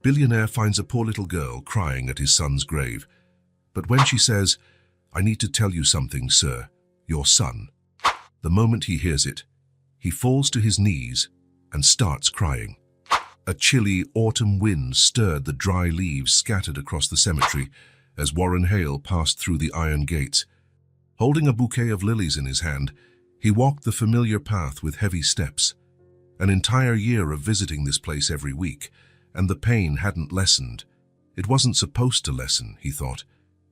Billionaire finds a poor little girl crying at his son's grave. But when she says, "I need to tell you something, sir, your son," the moment he hears it, he falls to his knees and starts crying. A chilly autumn wind stirred the dry leaves scattered across the cemetery as Warren Hale passed through the iron gates. Holding a bouquet of lilies in his hand, he walked the familiar path with heavy steps. An entire year of visiting this place every week, and the pain hadn't lessened. It wasn't supposed to lessen, he thought.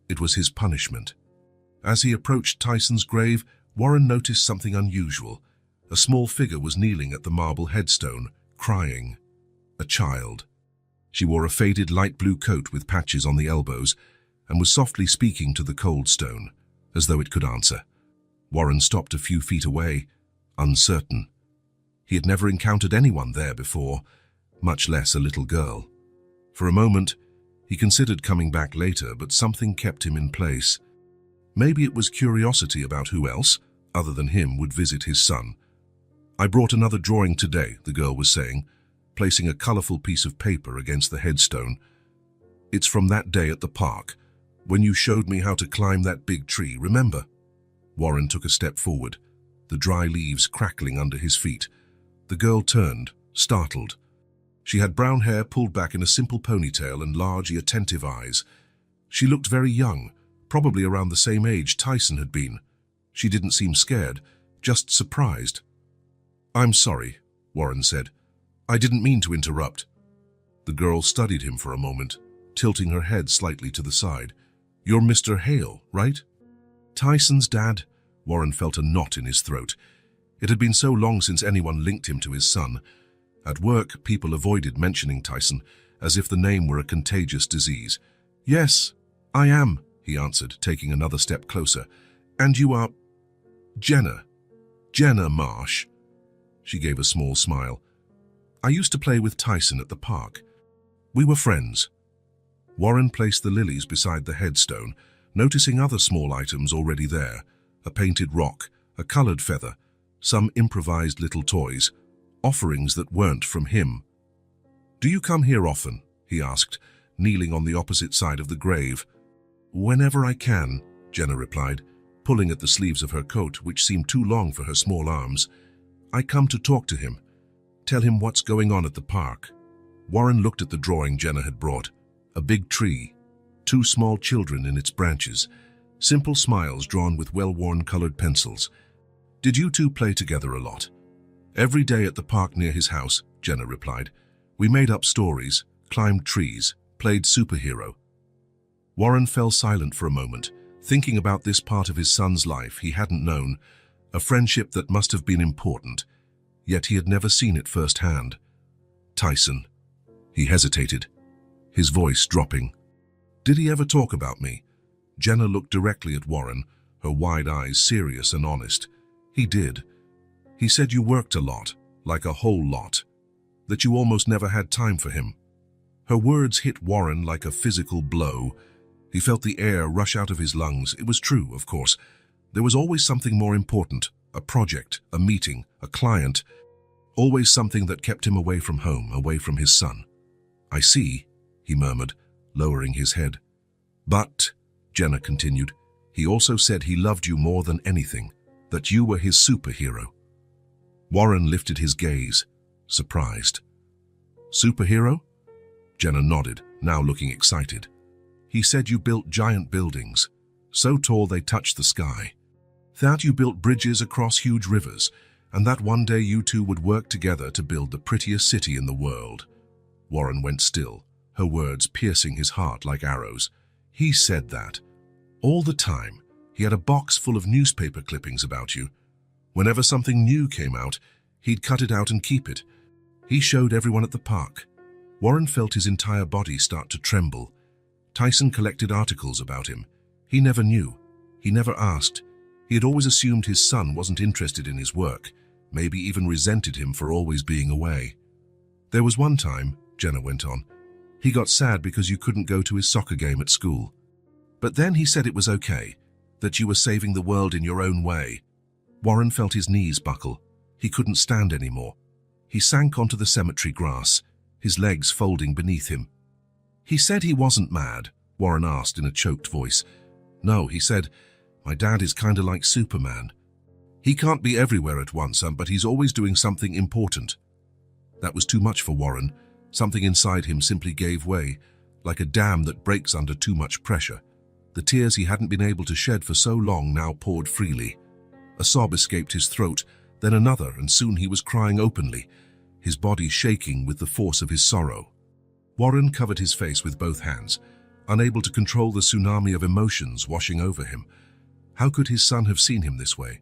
It was his punishment. As he approached Tyson's grave, Warren noticed something unusual. A small figure was kneeling at the marble headstone, crying. A child. She wore a faded light blue coat with patches on the elbows and was softly speaking to the cold stone, as though it could answer. Warren stopped a few feet away, uncertain. He had never encountered anyone there before, much less a little girl. For a moment, he considered coming back later, but something kept him in place. Maybe it was curiosity about who else, other than him, would visit his son. "I brought another drawing today," the girl was saying, placing a colorful piece of paper against the headstone. "It's from that day at the park, when you showed me how to climb that big tree, remember?" Warren took a step forward, the dry leaves crackling under his feet. The girl turned, startled. She had brown hair pulled back in a simple ponytail and large, attentive eyes. She looked very young, probably around the same age Tyson had been. She didn't seem scared, just surprised. "I'm sorry," Warren said. "I didn't mean to interrupt." The girl studied him for a moment, tilting her head slightly to the side. "You're Mr. Hale, right?" "Tyson's dad." Warren felt a knot in his throat. It had been so long since anyone linked him to his son. At work, people avoided mentioning Tyson, as if the name were a contagious disease. "Yes, I am," he answered, taking another step closer. "And you are—" Jenna Marsh." She gave a small smile. "I used to play with Tyson at the park. We were friends." Warren placed the lilies beside the headstone, noticing other small items already there. A painted rock, a colored feather, some improvised little toys, offerings that weren't from him. "Do you come here often?" he asked, kneeling on the opposite side of the grave. "Whenever I can," Jenna replied, pulling at the sleeves of her coat, which seemed too long for her small arms. "I come to talk to him, tell him what's going on at the park." Warren looked at the drawing Jenna had brought. A big tree, two small children in its branches, simple smiles drawn with well-worn colored pencils. "Did you two play together a lot?" "Every day at the park near his house," Jenna replied. "We made up stories, climbed trees, played superhero." Warren fell silent for a moment, thinking about this part of his son's life he hadn't known, a friendship that must have been important, yet he had never seen it firsthand. "Tyson." He hesitated, his voice dropping. "Did he ever talk about me?" Jenna looked directly at Warren, her wide eyes serious and honest. "He did. He said you worked a lot, like a whole lot, that you almost never had time for him." Her words hit Warren like a physical blow. He felt the air rush out of his lungs. It was true, of course. There was always something more important, a project, a meeting, a client, always something that kept him away from home, away from his son. "I see," he murmured, lowering his head. "But," Jenna continued, "he also said he loved you more than anything, that you were his superhero." Warren lifted his gaze, surprised. "Superhero?" Jenna nodded, now looking excited. "He said you built giant buildings, so tall they touched the sky. That you built bridges across huge rivers, and that one day you two would work together to build the prettiest city in the world." Warren went still, her words piercing his heart like arrows. "He said that. All the time. He had a box full of newspaper clippings about you. Whenever something new came out, he'd cut it out and keep it. He showed everyone at the park." Warren felt his entire body start to tremble. Tyson collected articles about him. He never knew. He never asked. He had always assumed his son wasn't interested in his work, maybe even resented him for always being away. "There was one time," Jenna went on, "he got sad because you couldn't go to his soccer game at school. But then he said it was okay, that you were saving the world in your own way." Warren felt his knees buckle. He couldn't stand anymore. He sank onto the cemetery grass, his legs folding beneath him. He said he wasn't mad, Warren asked in a choked voice. No, he said, my dad is kinda like Superman. He can't be everywhere at once, but he's always doing something important. That was too much for Warren. Something inside him simply gave way, like a dam that breaks under too much pressure. The tears he hadn't been able to shed for so long now poured freely. A sob escaped his throat, then another, and soon he was crying openly, his body shaking with the force of his sorrow. Warren covered his face with both hands, unable to control the tsunami of emotions washing over him. How could his son have seen him this way?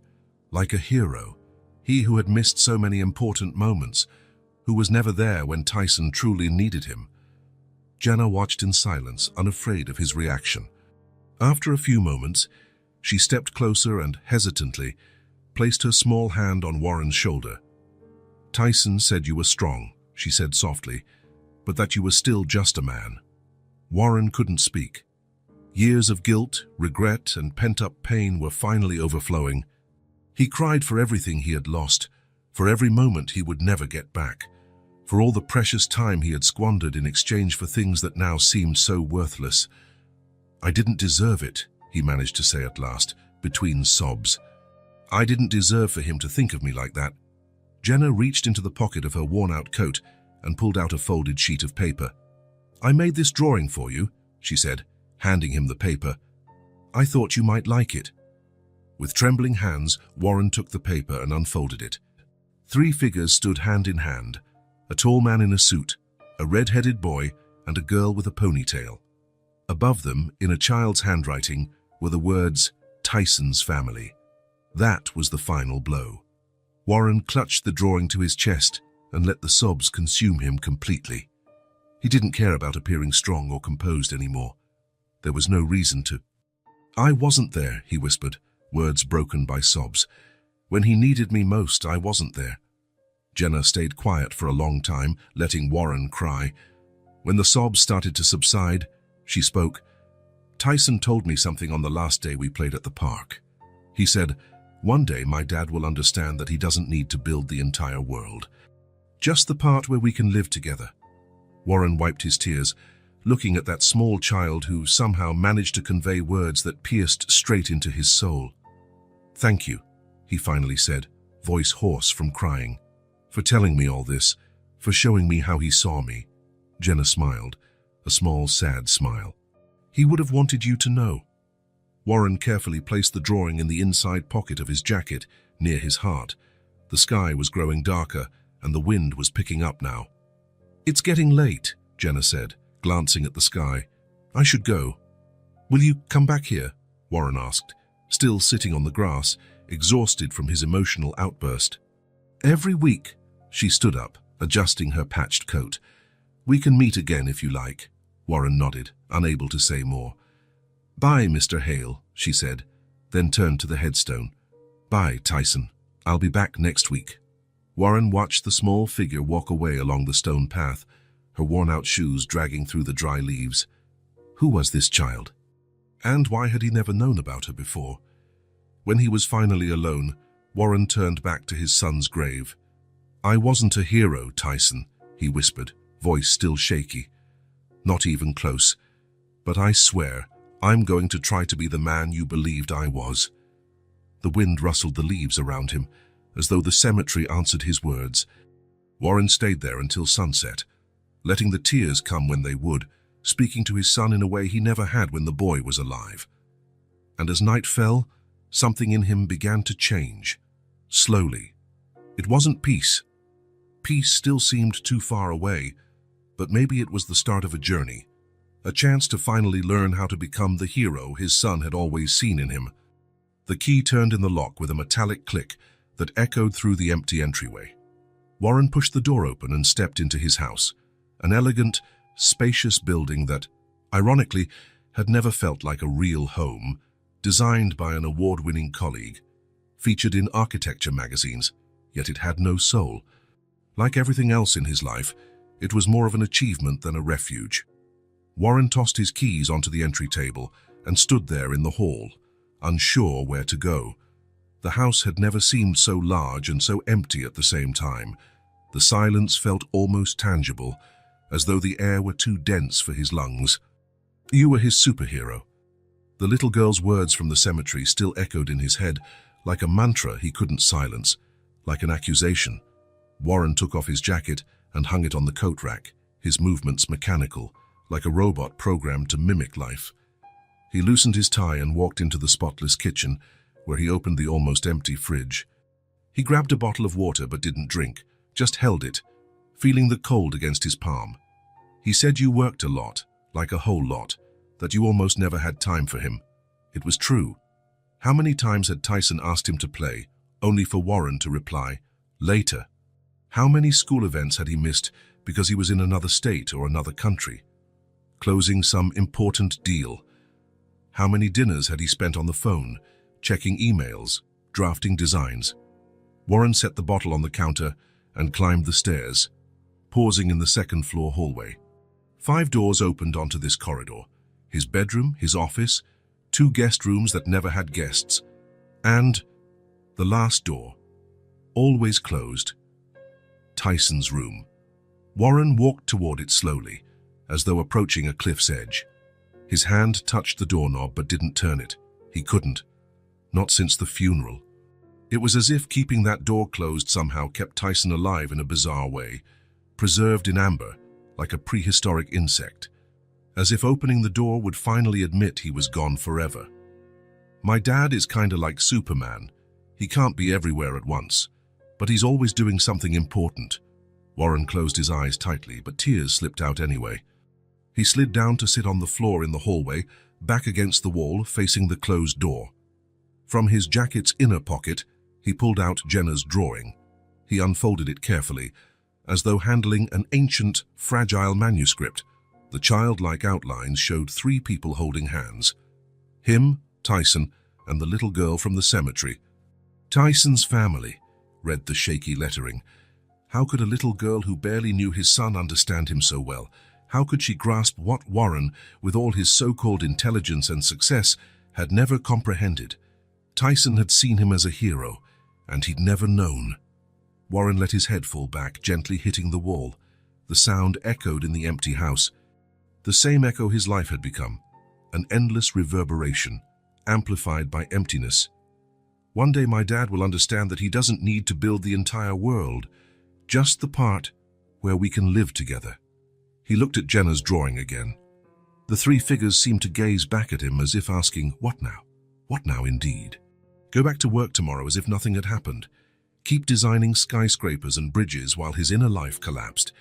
Like a hero, he who had missed so many important moments, who was never there when Tyson truly needed him. Jenna watched in silence, unafraid of his reaction. After a few moments, she stepped closer and, hesitantly, placed her small hand on Warren's shoulder. Tyson said you were strong, she said softly, but that you were still just a man. Warren couldn't speak. Years of guilt, regret, and pent-up pain were finally overflowing. He cried for everything he had lost, for every moment he would never get back, for all the precious time he had squandered in exchange for things that now seemed so worthless. I didn't deserve it, he managed to say at last, between sobs. I didn't deserve for him to think of me like that. Jenna reached into the pocket of her worn-out coat and pulled out a folded sheet of paper. I made this drawing for you, she said, handing him the paper. I thought you might like it. With trembling hands, Warren took the paper and unfolded it. 3 figures stood hand in hand, a tall man in a suit, a red-headed boy, and a girl with a ponytail. Above them, in a child's handwriting, were the words, Tyson's family. That was the final blow. Warren clutched the drawing to his chest and let the sobs consume him completely. He didn't care about appearing strong or composed anymore. There was no reason to. I wasn't there, he whispered, words broken by sobs. When he needed me most, I wasn't there. Jenna stayed quiet for a long time, letting Warren cry. When the sobs started to subside, she spoke. Tyson told me something on the last day we played at the park. He said, one day my dad will understand that he doesn't need to build the entire world. Just the part where we can live together. Warren wiped his tears, looking at that small child who somehow managed to convey words that pierced straight into his soul. Thank you, he finally said, voice hoarse from crying, for telling me all this, for showing me how he saw me. Jenna smiled, a small, sad smile. He would have wanted you to know. Warren carefully placed the drawing in the inside pocket of his jacket, near his heart. The sky was growing darker, and the wind was picking up now. It's getting late, Jenna said, glancing at the sky. I should go. Will you come back here? Warren asked, still sitting on the grass, exhausted from his emotional outburst. Every week. She stood up, adjusting her patched coat. We can meet again if you like. Warren nodded, unable to say more. Bye, Mr. Hale, she said, then turned to the headstone. Bye, Tyson. I'll be back next week. Warren watched the small figure walk away along the stone path, her worn-out shoes dragging through the dry leaves. Who was this child? And why had he never known about her before? When he was finally alone, Warren turned back to his son's grave. I wasn't a hero, Tyson, he whispered, voice still shaky. Not even close. But I swear, I'm going to try to be the man you believed I was. The wind rustled the leaves around him, as though the cemetery answered his words. Warren stayed there until sunset, letting the tears come when they would, speaking to his son in a way he never had when the boy was alive. And as night fell, something in him began to change, slowly. It wasn't peace. Peace still seemed too far away, but maybe it was the start of a journey, a chance to finally learn how to become the hero his son had always seen in him. The key turned in the lock with a metallic click that echoed through the empty entryway. Warren pushed the door open and stepped into his house, an elegant, spacious building that, ironically, had never felt like a real home, designed by an award-winning colleague, featured in architecture magazines, yet it had no soul. Like everything else in his life, it was more of an achievement than a refuge. Warren tossed his keys onto the entry table and stood there in the hall, unsure where to go. The house had never seemed so large and so empty at the same time. The silence felt almost tangible, as though the air were too dense for his lungs. You were his superhero. The little girl's words from the cemetery still echoed in his head, like a mantra he couldn't silence, like an accusation. Warren took off his jacket and hung it on the coat rack, his movements mechanical, like a robot programmed to mimic life. He loosened his tie and walked into the spotless kitchen, where he opened the almost empty fridge. He grabbed a bottle of water but didn't drink, just held it, feeling the cold against his palm. He said you worked a lot, like a whole lot, that you almost never had time for him. It was true. How many times had Tyson asked him to play, only for Warren to reply, later? How many school events had he missed because he was in another state or another country, closing some important deal? How many dinners had he spent on the phone, checking emails, drafting designs? Warren set the bottle on the counter and climbed the stairs, pausing in the second-floor hallway. 5 doors opened onto this corridor: his bedroom, his office, 2 guest rooms that never had guests, and the last door, always closed, Tyson's room. Warren walked toward it slowly, as though approaching a cliff's edge. His hand touched the doorknob but didn't turn it. He couldn't. Not since the funeral. It was as if keeping that door closed somehow kept Tyson alive in a bizarre way, preserved in amber, like a prehistoric insect. As if opening the door would finally admit he was gone forever. My dad is kinda like Superman. He can't be everywhere at once, but he's always doing something important. Warren closed his eyes tightly, but tears slipped out anyway. He slid down to sit on the floor in the hallway, back against the wall, facing the closed door. From his jacket's inner pocket, he pulled out Jenna's drawing. He unfolded it carefully, as though handling an ancient, fragile manuscript. The childlike outlines showed 3 people holding hands. Him, Tyson, and the little girl from the cemetery. Tyson's family, read the shaky lettering. How could a little girl who barely knew his son understand him so well? How could she grasp what Warren, with all his so-called intelligence and success, had never comprehended? Tyson had seen him as a hero, and he'd never known. Warren let his head fall back, gently hitting the wall. The sound echoed in the empty house. The same echo his life had become, an endless reverberation, amplified by emptiness. One day my dad will understand that he doesn't need to build the entire world, just the part where we can live together. He looked at Jenna's drawing again. The 3 figures seemed to gaze back at him as if asking, what now? What now indeed? Go back to work tomorrow as if nothing had happened. Keep designing skyscrapers and bridges while his inner life collapsed.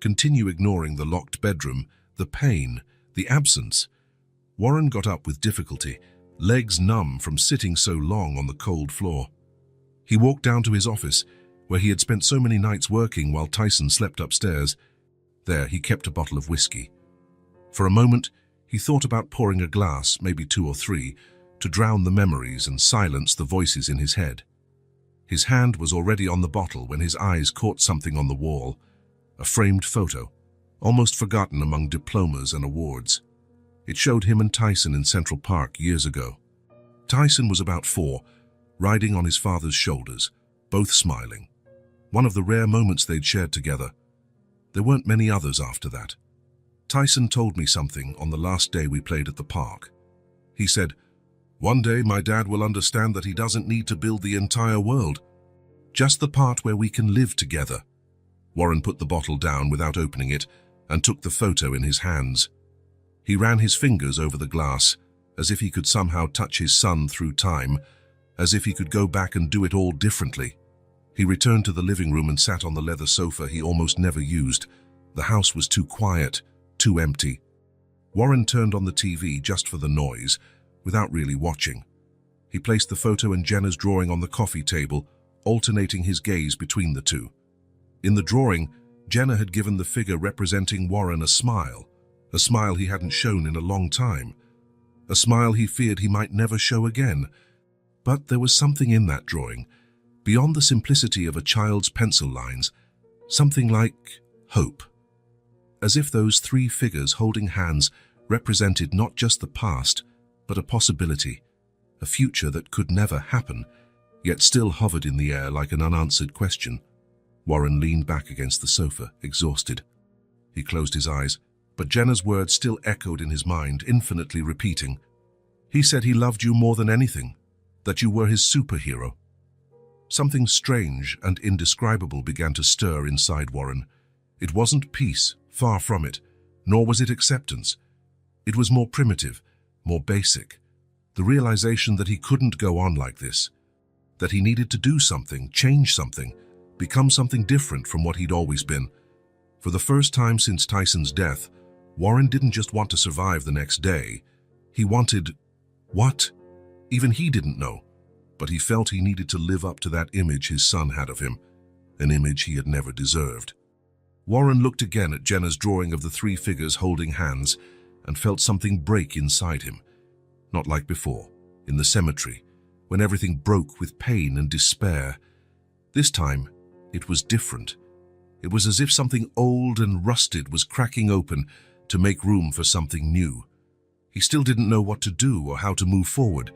Continue ignoring the locked bedroom, the pain, the absence. Warren got up with difficulty, legs numb from sitting so long on the cold floor. He walked down to his office, where he had spent so many nights working while Tyson slept upstairs. There he kept a bottle of whiskey. For a moment, he thought about pouring a glass, maybe 2 or 3, to drown the memories and silence the voices in his head. His hand was already on the bottle when his eyes caught something on the wall, a framed photo, almost forgotten among diplomas and awards. It showed him and Tyson in Central Park years ago. Tyson was about 4, riding on his father's shoulders, both smiling. One of the rare moments they'd shared together. There weren't many others after that. Tyson told me something on the last day we played at the park. He said, "One day my dad will understand that he doesn't need to build the entire world, just the part where we can live together." Warren put the bottle down without opening it and took the photo in his hands. He ran his fingers over the glass, as if he could somehow touch his son through time, as if he could go back and do it all differently. He returned to the living room and sat on the leather sofa he almost never used. The house was too quiet, too empty. Warren turned on the TV just for the noise, without really watching. He placed the photo and Jenna's drawing on the coffee table, alternating his gaze between the two. In the drawing, Jenna had given the figure representing Warren a smile he hadn't shown in a long time, a smile he feared he might never show again. But there was something in that drawing, beyond the simplicity of a child's pencil lines, something like hope. As if those 3 figures holding hands represented not just the past, but a possibility, a future that could never happen, yet still hovered in the air like an unanswered question. Warren leaned back against the sofa, exhausted. He closed his eyes, but Jenna's words still echoed in his mind, infinitely repeating. He said he loved you more than anything, that you were his superhero. Something strange and indescribable began to stir inside Warren. It wasn't peace, far from it, nor was it acceptance. It was more primitive, more basic. The realization that he couldn't go on like this, that he needed to do something, change something, become something different from what he'd always been. For the first time since Tyson's death, Warren didn't just want to survive the next day. He wanted... what? Even he didn't know. But he felt he needed to live up to that image his son had of him, an image he had never deserved. Warren looked again at Jenna's drawing of the three figures holding hands and felt something break inside him. Not like before, in the cemetery, when everything broke with pain and despair. This time, it was different. It was as if something old and rusted was cracking open to make room for something new. He still didn't know what to do or how to move forward,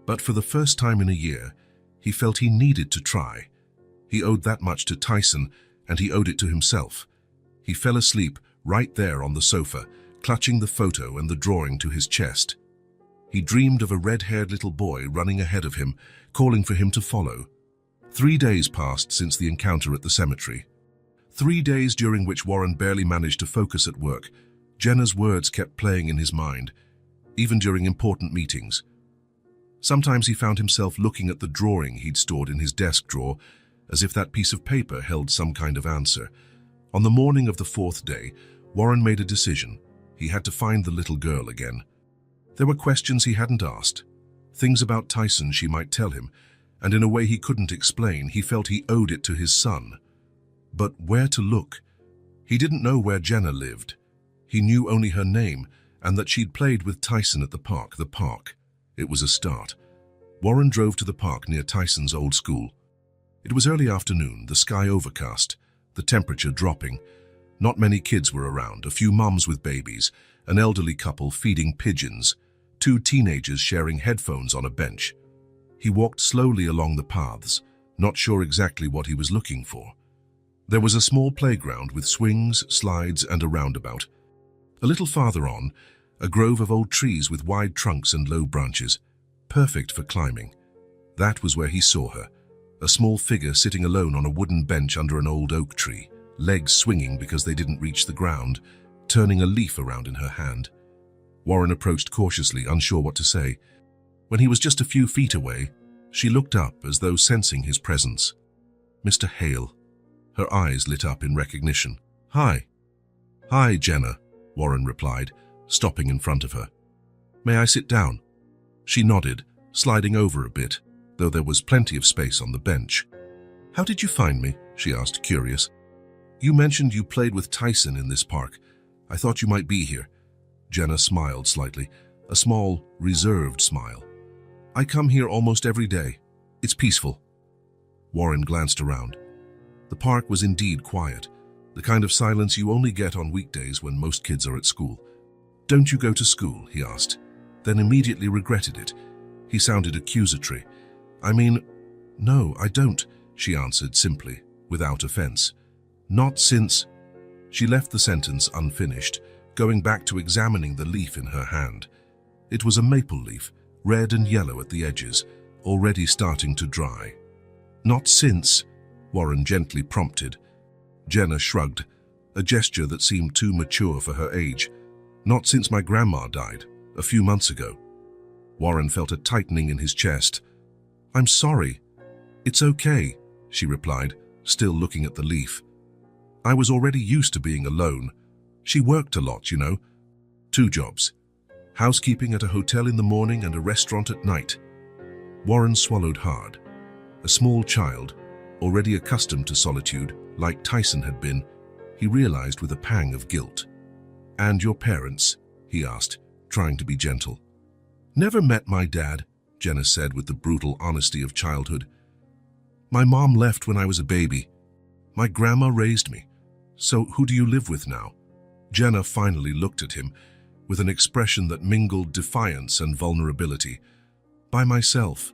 but for the first time in a year, he felt he needed to try. He owed that much to Tyson, and he owed it to himself. He fell asleep right there on the sofa, clutching the photo and the drawing to his chest. He dreamed of a red-haired little boy running ahead of him, calling for him to follow. 3 days passed since the encounter at the cemetery. 3 days during which Warren barely managed to focus at work. Jenna's words kept playing in his mind, even during important meetings. Sometimes he found himself looking at the drawing he'd stored in his desk drawer, as if that piece of paper held some kind of answer. On the morning of the 4th day, Warren made a decision. He had to find the little girl again. There were questions he hadn't asked, things about Tyson she might tell him, and in a way he couldn't explain, he felt he owed it to his son. But where to look? He didn't know where Jenna lived. He knew only her name, and that she'd played with Tyson at the park. The park. It was a start. Warren drove to the park near Tyson's old school. It was early afternoon, the sky overcast, the temperature dropping. Not many kids were around, a few mums with babies, an elderly couple feeding pigeons, 2 teenagers sharing headphones on a bench. He walked slowly along the paths, not sure exactly what he was looking for. There was a small playground with swings, slides, and a roundabout. A little farther on, a grove of old trees with wide trunks and low branches, perfect for climbing. That was where he saw her, a small figure sitting alone on a wooden bench under an old oak tree, legs swinging because they didn't reach the ground, turning a leaf around in her hand. Warren approached cautiously, unsure what to say. When he was just a few feet away, she looked up as though sensing his presence. Mr. Hale. Her eyes lit up in recognition. "Hi." "Hi, Jenna," Warren replied, stopping in front of her. "May I sit down?" She nodded, sliding over a bit, though there was plenty of space on the bench. "How did you find me?" she asked, curious. "You mentioned you played with Tyson in this park. I thought you might be here." Jenna smiled slightly, a small, reserved smile. "I come here almost every day. It's peaceful." Warren glanced around. The park was indeed quiet, the kind of silence you only get on weekdays when most kids are at school. "Don't you go to school?" he asked, then immediately regretted it. He sounded accusatory. "I mean, no, I don't," she answered simply, without offense. "Not since..." She left the sentence unfinished, going back to examining the leaf in her hand. It was a maple leaf, red and yellow at the edges, already starting to dry. "Not since," Warren gently prompted. Jenna shrugged, a gesture that seemed too mature for her age. "Not since my grandma died, a few months ago." Warren felt a tightening in his chest. "I'm sorry." "It's okay," she replied, still looking at the leaf. "I was already used to being alone. She worked a lot, you know. 2 jobs. Housekeeping at a hotel in the morning and a restaurant at night." Warren swallowed hard. A small child, already accustomed to solitude, like Tyson had been, he realized with a pang of guilt. "And your parents?" he asked, trying to be gentle. "Never met my dad," Jenna said with the brutal honesty of childhood. "My mom left when I was a baby. My grandma raised me. So who do you live with now?" Jenna finally looked at him with an expression that mingled defiance and vulnerability. "By myself,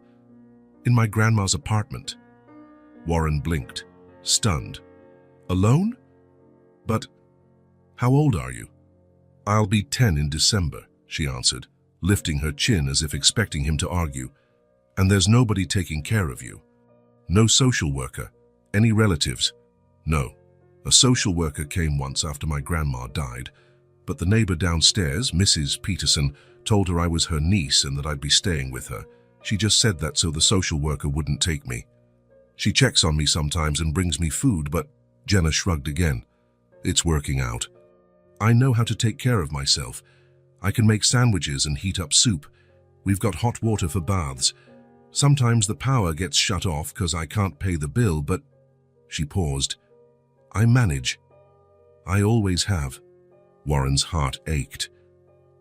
in my grandma's apartment." Warren blinked, stunned. "Alone?" "But..." How old are you? I'll be 10 in December, she answered, lifting her chin as if expecting him to argue. And there's nobody taking care of you. No social worker? Any relatives? No. A social worker came once after my grandma died, but the neighbor downstairs, Mrs. Peterson, told her I was her niece and that I'd be staying with her. She just said that so the social worker wouldn't take me. She checks on me sometimes and brings me food, but Jenna shrugged again. It's working out. I know how to take care of myself. I can make sandwiches and heat up soup. We've got hot water for baths. Sometimes the power gets shut off because I can't pay the bill, but... She paused. I manage. I always have. Warren's heart ached.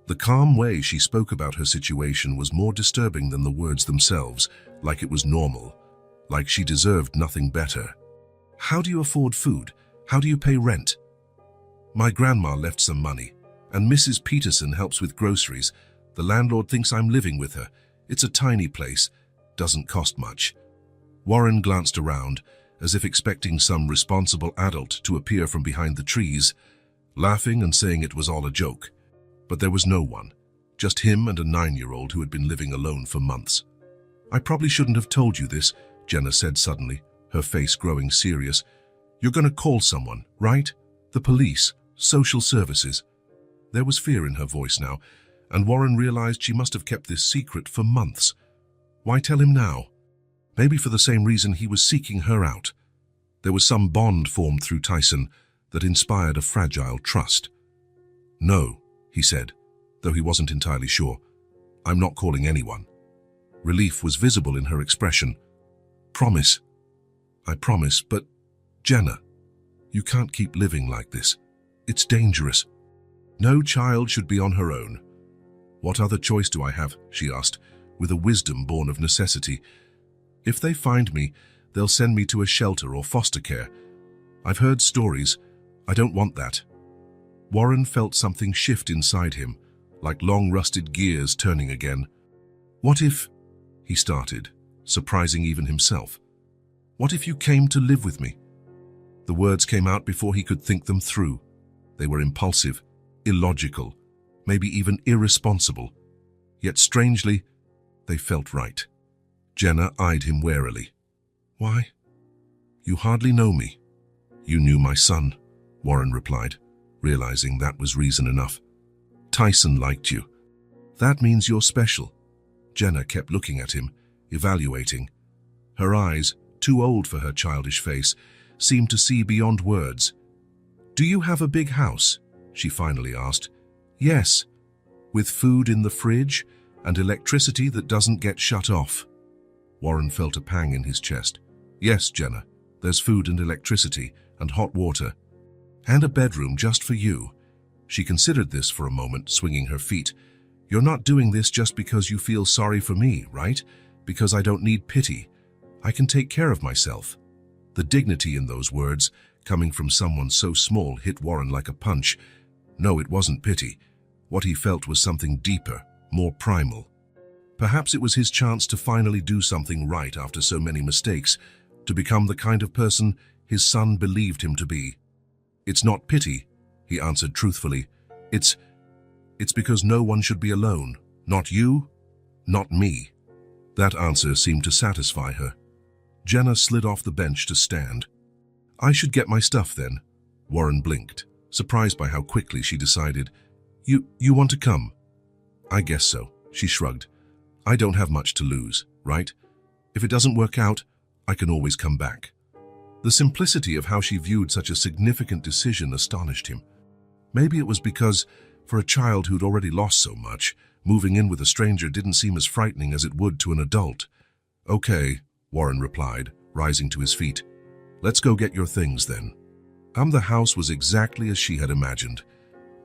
The calm way she spoke about her situation was more disturbing than the words themselves, like it was normal, like she deserved nothing better. How do you afford food? How do you pay rent? My grandma left some money, and Mrs. Peterson helps with groceries. The landlord thinks I'm living with her. It's a tiny place. Doesn't cost much. Warren glanced around, as if expecting some responsible adult to appear from behind the trees, laughing and saying it was all a joke. But there was no one, just him and a 9-year-old who had been living alone for months. I probably shouldn't have told you this, Jenna said suddenly, her face growing serious. You're going to call someone, right? The police, social services. There was fear in her voice now, and Warren realized she must have kept this secret for months. Why tell him now? Maybe for the same reason he was seeking her out. There was some bond formed through Tyson that inspired a fragile trust. No, he said, though he wasn't entirely sure. I'm not calling anyone. Relief was visible in her expression. Promise. I promise, but Jenna, you can't keep living like this. It's dangerous. No child should be on her own. What other choice do I have? She asked, with a wisdom born of necessity. If they find me, they'll send me to a shelter or foster care. I've heard stories. I don't want that. Warren felt something shift inside him, like long rusted gears turning again. What if, he started, surprising even himself. What if you came to live with me? The words came out before he could think them through. They were impulsive, illogical, maybe even irresponsible. Yet strangely, they felt right. Jenna eyed him warily. Why? You hardly know me. You knew my son, Warren replied, realizing that was reason enough. Tyson liked you. That means you're special. Jenna kept looking at him, evaluating. Her eyes, too old for her childish face, seemed to see beyond words. Do you have a big house? She finally asked. Yes, with food in the fridge and electricity that doesn't get shut off. Warren felt a pang in his chest. Yes, Jenna, there's food and electricity and hot water. And a bedroom just for you. She considered this for a moment, swinging her feet. You're not doing this just because you feel sorry for me, right? Because I don't need pity. I can take care of myself. The dignity in those words, coming from someone so small, hit Warren like a punch. No, it wasn't pity. What he felt was something deeper, more primal. Perhaps it was his chance to finally do something right after so many mistakes, to become the kind of person his son believed him to be. It's not pity, he answered truthfully. It's because no one should be alone. Not you, not me. That answer seemed to satisfy her. Jenna slid off the bench to stand. I should get my stuff then. Warren blinked, surprised by how quickly she decided. You want to come? I guess so, she shrugged. I don't have much to lose, right? If it doesn't work out, I can always come back. The simplicity of how she viewed such a significant decision astonished him. Maybe it was because, for a child who'd already lost so much, moving in with a stranger didn't seem as frightening as it would to an adult. Okay, Warren replied, rising to his feet. Let's go get your things then. The house was exactly as she had imagined.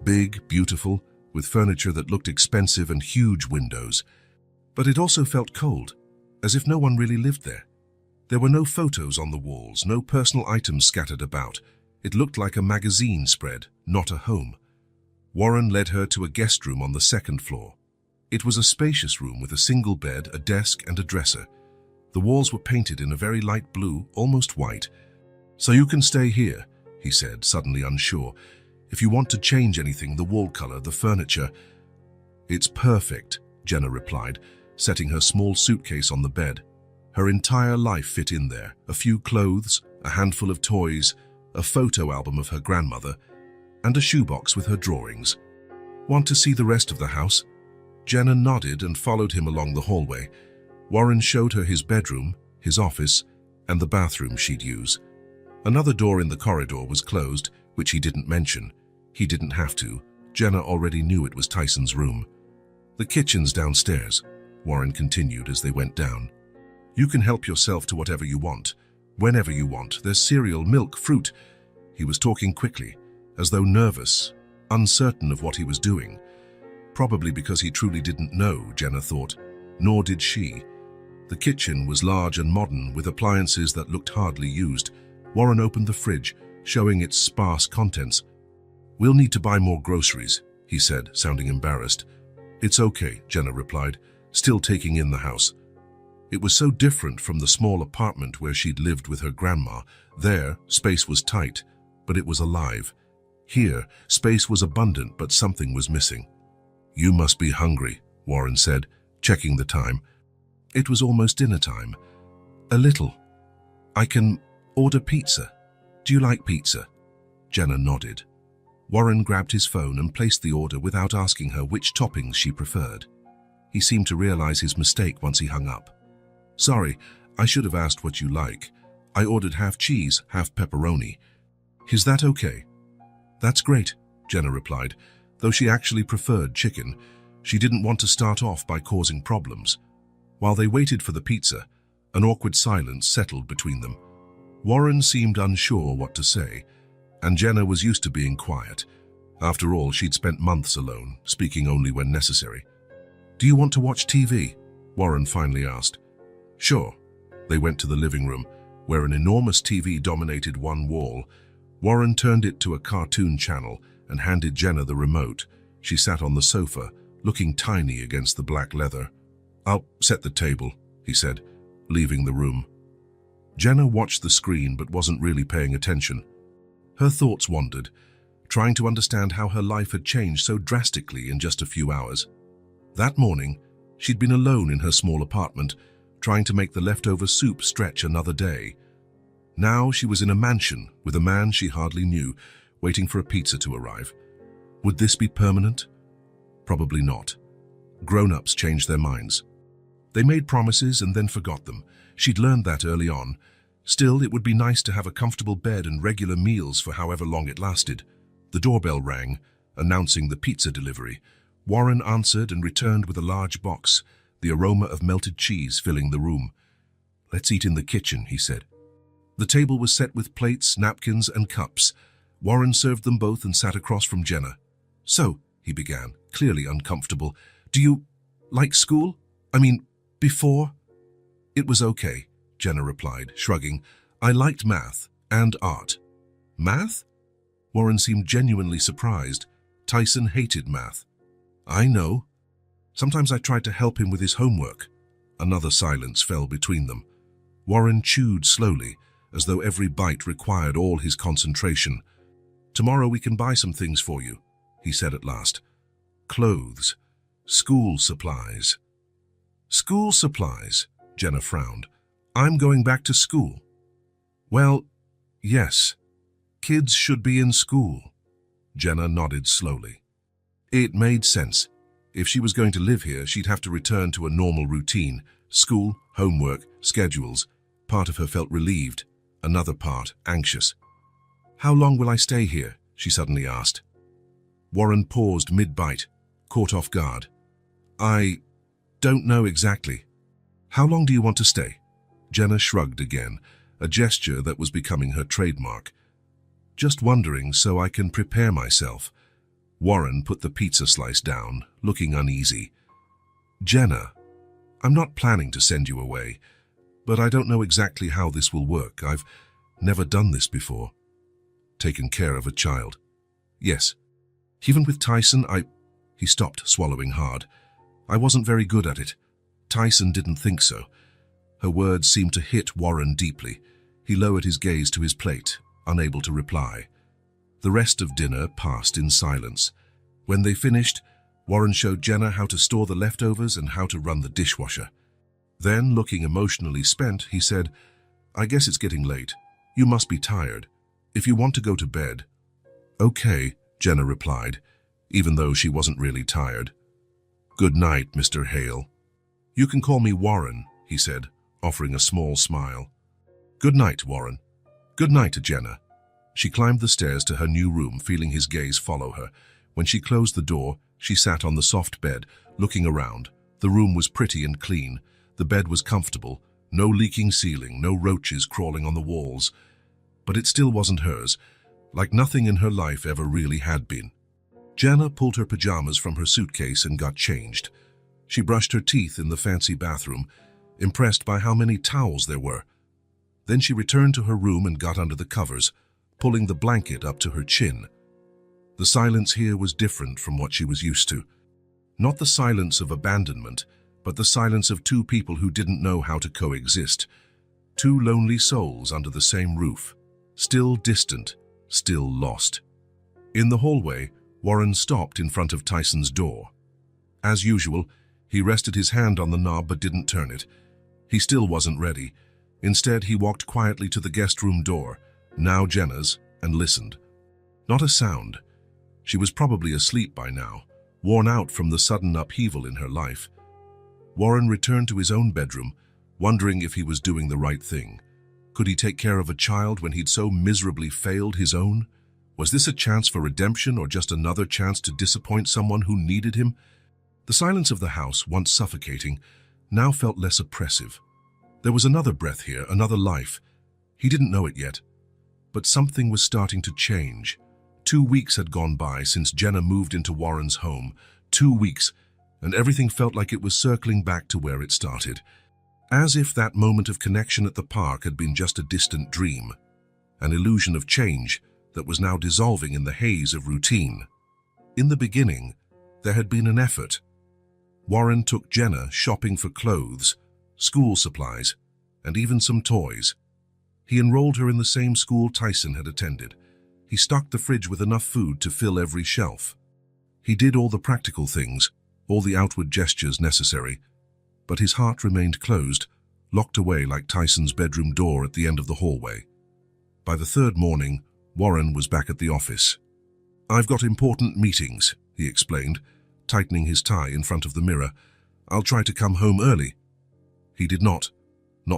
Big, beautiful, with furniture that looked expensive and huge windows. But it also felt cold, as if no one really lived there. There were no photos on the walls, no personal items scattered about. It looked like a magazine spread, not a home. Warren led her to a guest room on the second floor. It was a spacious room with a single bed, a desk, and a dresser. The walls were painted in a very light blue, almost white. So you can stay here, he said, suddenly unsure. If you want to change anything, the wall color, the furniture—" "It's perfect," Jenna replied, setting her small suitcase on the bed. Her entire life fit in there. A few clothes, a handful of toys, a photo album of her grandmother, and a shoebox with her drawings. "Want to see the rest of the house?" Jenna nodded and followed him along the hallway. Warren showed her his bedroom, his office, and the bathroom she'd use. Another door in the corridor was closed, which he didn't mention. He didn't have to. Jenna already knew it was Tyson's room. "The kitchen's downstairs," Warren continued as they went down. "You can help yourself to whatever you want, whenever you want. There's cereal, milk, fruit." He was talking quickly, as though nervous, uncertain of what he was doing. Probably because he truly didn't know, Jenna thought. Nor did she. The kitchen was large and modern, with appliances that looked hardly used. Warren opened the fridge, showing its sparse contents. "We'll need to buy more groceries," he said, sounding embarrassed. "It's okay," Jenna replied, still taking in the house. It was so different from the small apartment where she'd lived with her grandma. There, space was tight, but it was alive. Here, space was abundant, but something was missing. "You must be hungry," Warren said, checking the time. It was almost dinner time. "A little. I can order pizza. Do you like pizza?" Jenna nodded. Warren grabbed his phone and placed the order without asking her which toppings she preferred. He seemed to realize his mistake once he hung up. "Sorry, I should have asked what you like. I ordered half cheese, half pepperoni. Is that okay?" "That's great," Jenna replied, though she actually preferred chicken. She didn't want to start off by causing problems. While they waited for the pizza, an awkward silence settled between them. Warren seemed unsure what to say, and Jenna was used to being quiet. After all, she'd spent months alone, speaking only when necessary. "Do you want to watch TV?" Warren finally asked. "Sure." They went to the living room, where an enormous TV dominated one wall. Warren turned it to a cartoon channel and handed Jenna the remote. She sat on the sofa, looking tiny against the black leather. "I'll set the table," he said, leaving the room. Jenna watched the screen but wasn't really paying attention. Her thoughts wandered, trying to understand how her life had changed so drastically in just a few hours. That morning, she'd been alone in her small apartment, trying to make the leftover soup stretch another day. Now she was in a mansion with a man she hardly knew, waiting for a pizza to arrive. Would this be permanent? Probably not. Grown-ups change their minds. They made promises and then forgot them. She'd learned that early on. Still, it would be nice to have a comfortable bed and regular meals for however long it lasted. The doorbell rang, announcing the pizza delivery. Warren answered and returned with a large box, the aroma of melted cheese filling the room. "Let's eat in the kitchen," he said. The table was set with plates, napkins, and cups. Warren served them both and sat across from Jenna. "So," he began, clearly uncomfortable, "do you like school? I mean, before?" "It was okay," Jenna replied, shrugging. "I liked math and art." "Math?" Warren seemed genuinely surprised. Tyson hated math. "I know. Sometimes I tried to help him with his homework." Another silence fell between them. Warren chewed slowly, as though every bite required all his concentration. "Tomorrow we can buy some things for you," he said at last. "Clothes, school supplies." "School supplies?" Jenna frowned. "I'm going back to school." "Well, yes. Kids should be in school." Jenna nodded slowly. It made sense. If she was going to live here, she'd have to return to a normal routine. School, homework, schedules. Part of her felt relieved, another part anxious. "How long will I stay here?" she suddenly asked. Warren paused mid-bite, caught off guard. "I don't know exactly." "How long do you want to stay?" Jenna shrugged again, a gesture that was becoming her trademark. "Just wondering so I can prepare myself." Warren put the pizza slice down, looking uneasy. "Jenna, I'm not planning to send you away, but I don't know exactly how this will work. I've never done this before." "Taken care of a child?" "Yes. Even with Tyson, He stopped, swallowing hard. "I wasn't very good at it. Tyson didn't think so." Her words seemed to hit Warren deeply. He lowered his gaze to his plate, unable to reply. The rest of dinner passed in silence. When they finished, Warren showed Jenna how to store the leftovers and how to run the dishwasher. Then, looking emotionally spent, he said, "I guess it's getting late. You must be tired. If you want to go to bed." "Okay," Jenna replied, even though she wasn't really tired. "Good night, Mr. Hale." "You can call me Warren," he said, offering a small smile. "Good night, Warren." "Good night to Jenna." She climbed the stairs to her new room, feeling his gaze follow her. When she closed the door, she sat on the soft bed, looking around. The room was pretty and clean. The bed was comfortable, no leaking ceiling, no roaches crawling on the walls. But it still wasn't hers, like nothing in her life ever really had been. Jenna pulled her pajamas from her suitcase and got changed. She brushed her teeth in the fancy bathroom, impressed by how many towels there were. Then she returned to her room and got under the covers, pulling the blanket up to her chin. The silence here was different from what she was used to. Not the silence of abandonment, but the silence of two people who didn't know how to coexist. Two lonely souls under the same roof, still distant, still lost. In the hallway, Warren stopped in front of Tyson's door. As usual, he rested his hand on the knob but didn't turn it. He still wasn't ready. Instead, he walked quietly to the guest room door, now Jenna's, and listened. Not a sound. She was probably asleep by now, worn out from the sudden upheaval in her life. Warren returned to his own bedroom, wondering if he was doing the right thing. Could he take care of a child when he'd so miserably failed his own? Was this a chance for redemption or just another chance to disappoint someone who needed him? The silence of the house, once suffocating, now felt less oppressive. There was another breath here, another life. He didn't know it yet, but something was starting to change. 2 weeks had gone by since Jenna moved into Warren's home. 2 weeks, and everything felt like it was circling back to where it started. As if that moment of connection at the park had been just a distant dream, an illusion of change that was now dissolving in the haze of routine. In the beginning, there had been an effort. Warren took Jenna shopping for clothes, school supplies, and even some toys. He enrolled her in the same school Tyson had attended. He stocked the fridge with enough food to fill every shelf. He did all the practical things, all the outward gestures necessary, but his heart remained closed, locked away like Tyson's bedroom door at the end of the hallway. By the third morning, Warren was back at the office. "I've got important meetings," he explained, tightening his tie in front of the mirror. "I'll try to come home early." He did not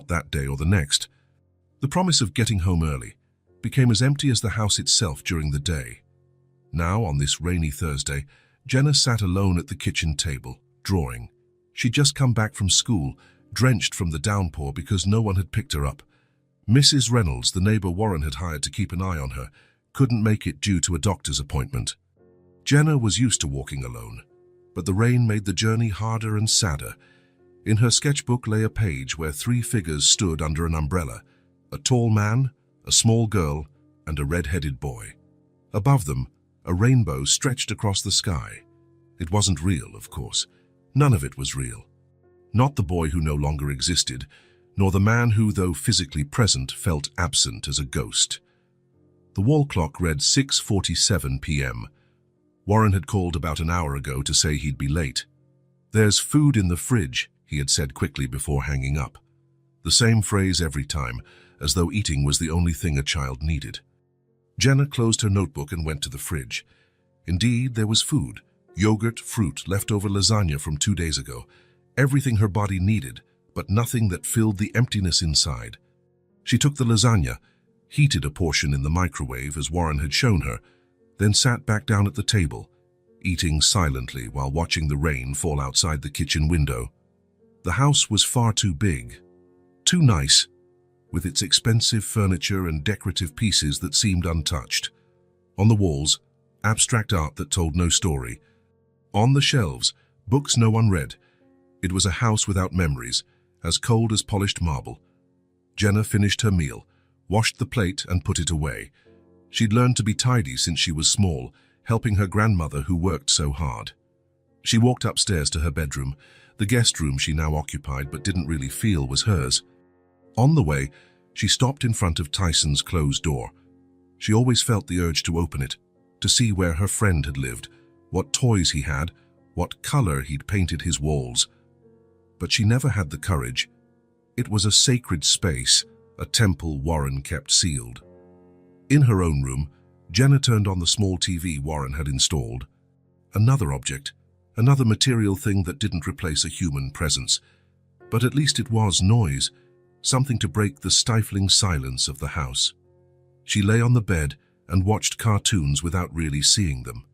that day or the next. The promise of getting home early became as empty as the house itself during the day. Now, on this rainy Thursday, Jenna sat alone at the kitchen table, drawing. She'd just come back from school, drenched from the downpour because no one had picked her up. Mrs. Reynolds, the neighbor Warren had hired to keep an eye on her, couldn't make it due to a doctor's appointment. Jenna was used to walking alone, but the rain made the journey harder and sadder. In her sketchbook lay a page where 3 figures stood under an umbrella: a tall man, a small girl, and a red-headed boy. Above them, a rainbow stretched across the sky. It wasn't real, of course. None of it was real. Not the boy who no longer existed, nor the man who, though physically present, felt absent as a ghost. The wall clock read 6:47 p.m. Warren had called about an hour ago to say he'd be late. "There's food in the fridge," he had said quickly before hanging up. The same phrase every time, as though eating was the only thing a child needed. Jenna closed her notebook and went to the fridge. Indeed, there was food: yogurt, fruit, leftover lasagna from 2 days ago. Everything her body needed, but nothing that filled the emptiness inside. She took the lasagna, heated a portion in the microwave as Warren had shown her, then sat back down at the table, eating silently while watching the rain fall outside the kitchen window. The house was far too big, too nice, with its expensive furniture and decorative pieces that seemed untouched. On the walls, abstract art that told no story. On the shelves, books no one read. It was a house without memories, as cold as polished marble. Jenna finished her meal, washed the plate and put it away. She'd learned to be tidy since she was small, helping her grandmother who worked so hard. She walked upstairs to her bedroom, the guest room she now occupied but didn't really feel was hers. On the way, she stopped in front of Tyson's closed door. She always felt the urge to open it, to see where her friend had lived, what toys he had, what color he'd painted his walls. But she never had the courage. It was a sacred space, a temple Warren kept sealed. In her own room, Jenna turned on the small TV Warren had installed. Another object, another material thing that didn't replace a human presence. But at least it was noise, something to break the stifling silence of the house. She lay on the bed and watched cartoons without really seeing them.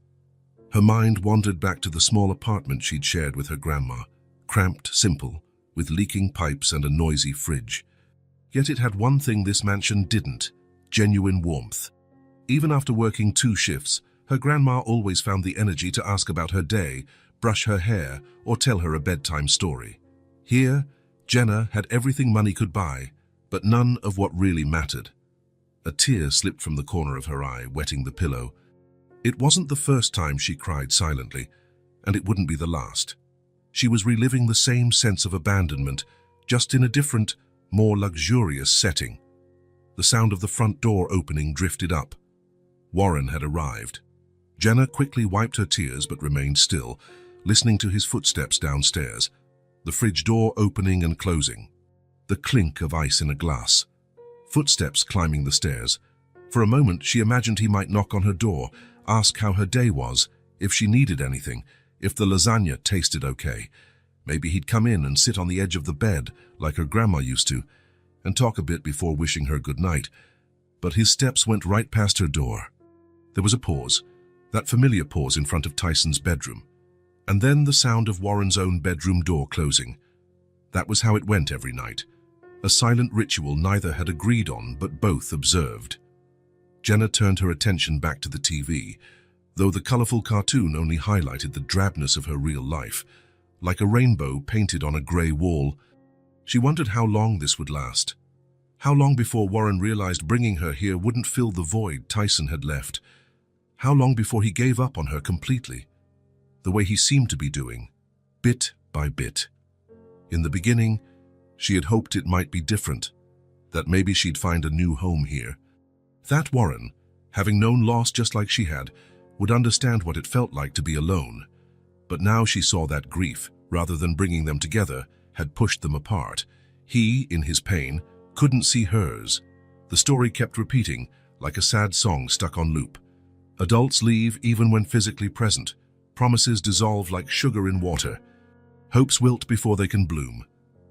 Her mind wandered back to the small apartment she'd shared with her grandma, cramped, simple, with leaking pipes and a noisy fridge. Yet it had one thing this mansion didn't: genuine warmth. Even after working 2 shifts, her grandma always found the energy to ask about her day, brush her hair, or tell her a bedtime story. Here, Jenna had everything money could buy, but none of what really mattered. A tear slipped from the corner of her eye, wetting the pillow. It wasn't the first time she cried silently, and it wouldn't be the last. She was reliving the same sense of abandonment, just in a different, more luxurious setting. The sound of the front door opening drifted up. Warren had arrived. Jenna quickly wiped her tears but remained still, listening to his footsteps downstairs, the fridge door opening and closing, the clink of ice in a glass, footsteps climbing the stairs. For a moment she imagined he might knock on her door, ask how her day was, if she needed anything, if the lasagna tasted okay. Maybe he'd come in and sit on the edge of the bed, like her grandma used to, and talk a bit before wishing her good night. But his steps went right past her door. There was a pause, that familiar pause in front of Tyson's bedroom, and then the sound of Warren's own bedroom door closing. That was how it went every night, a silent ritual neither had agreed on but both observed. Jenna turned her attention back to the TV, though the colorful cartoon only highlighted the drabness of her real life, like a rainbow painted on a gray wall. She wondered how long this would last. How long before Warren realized bringing her here wouldn't fill the void Tyson had left. How long before he gave up on her completely, the way he seemed to be doing, bit by bit. In the beginning, she had hoped it might be different, that maybe she'd find a new home here. That Warren, having known loss just like she had, would understand what it felt like to be alone. But now she saw that grief, rather than bringing them together, had pushed them apart. He, in his pain, couldn't see hers. The story kept repeating, like a sad song stuck on loop. Adults leave even when physically present. Promises dissolve like sugar in water. Hopes wilt before they can bloom.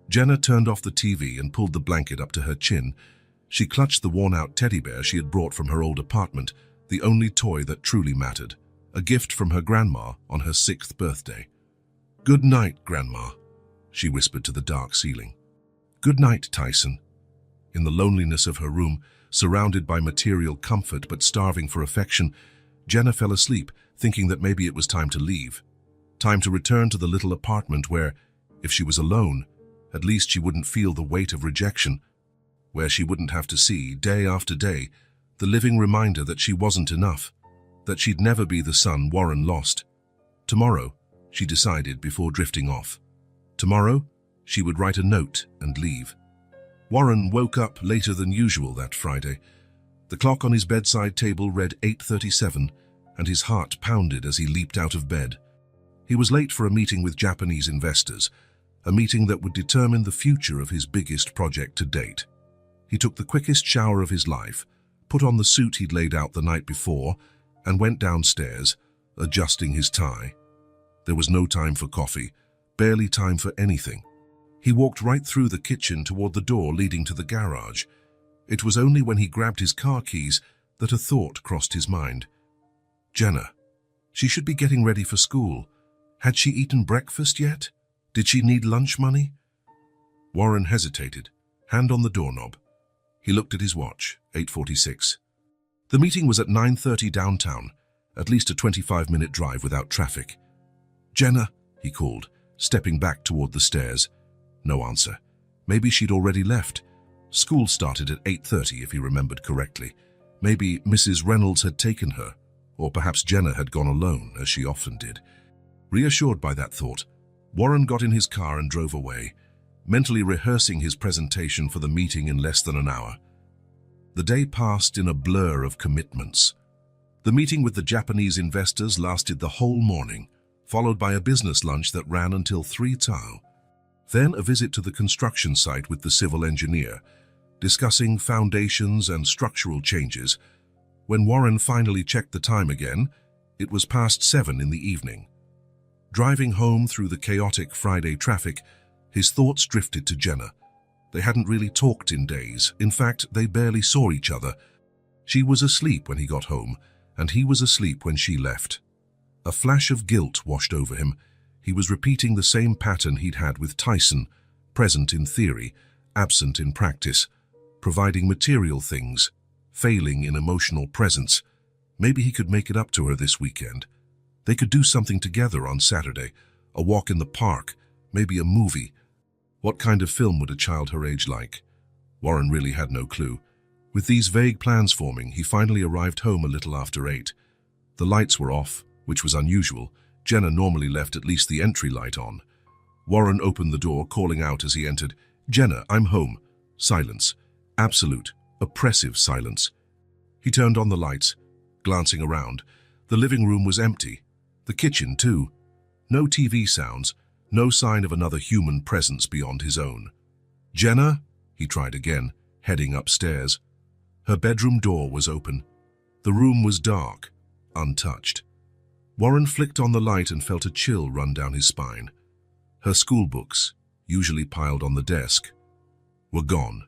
Jenna turned off the TV and pulled the blanket up to her chin. She clutched the worn-out teddy bear she had brought from her old apartment, the only toy that truly mattered, a gift from her grandma on her 6th birthday. "Good night, Grandma," she whispered to the dark ceiling. "Good night, Tyson." In the loneliness of her room, surrounded by material comfort but starving for affection, Jenna fell asleep, thinking that maybe it was time to leave. Time to return to the little apartment where, if she was alone, at least she wouldn't feel the weight of rejection, where she wouldn't have to see, day after day, the living reminder that she wasn't enough, that she'd never be the son Warren lost. Tomorrow, she decided before drifting off. Tomorrow, she would write a note and leave. Warren woke up later than usual that Friday. The clock on his bedside table read 8:37, and his heart pounded as he leaped out of bed. He was late for a meeting with Japanese investors, a meeting that would determine the future of his biggest project to date. He took the quickest shower of his life, put on the suit he'd laid out the night before, and went downstairs, adjusting his tie. There was no time for coffee, barely time for anything. He walked right through the kitchen toward the door leading to the garage. It was only when he grabbed his car keys that a thought crossed his mind. Jenna. She should be getting ready for school. Had she eaten breakfast yet? Did she need lunch money? Warren hesitated, hand on the doorknob. He looked at his watch, 8:46. The meeting was at 9:30 downtown, at least a 25-minute drive without traffic. "Jenna," he called, stepping back toward the stairs. No answer. Maybe she'd already left. School started at 8:30 if he remembered correctly. Maybe Mrs. Reynolds had taken her, or perhaps Jenna had gone alone, as she often did. Reassured by that thought, Warren got in his car and drove away, mentally rehearsing his presentation for the meeting in less than an hour. The day passed in a blur of commitments. The meeting with the Japanese investors lasted the whole morning, followed by a business lunch that ran until 3 Tao. Then a visit to the construction site with the civil engineer, discussing foundations and structural changes. When Warren finally checked the time again, it was past 7 in the evening. Driving home through the chaotic Friday traffic, his thoughts drifted to Jenna. They hadn't really talked in days. In fact, they barely saw each other. She was asleep when he got home, and he was asleep when she left. A flash of guilt washed over him. He was repeating the same pattern he'd had with Tyson, present in theory, absent in practice, providing material things, failing in emotional presence. Maybe he could make it up to her this weekend. They could do something together on Saturday, a walk in the park, maybe a movie. What kind of film would a child her age like? Warren really had no clue. With these vague plans forming, he finally arrived home a little after 8. The lights were off, which was unusual. Jenna normally left at least the entry light on. Warren opened the door, calling out as he entered, "Jenna, I'm home." Silence. Absolute, oppressive silence. He turned on the lights, glancing around. The living room was empty. The kitchen, too. No TV sounds, no sign of another human presence beyond his own. "Jenna?" he tried again, heading upstairs. Her bedroom door was open. The room was dark, untouched. Warren flicked on the light and felt a chill run down his spine. Her school books, usually piled on the desk, were gone.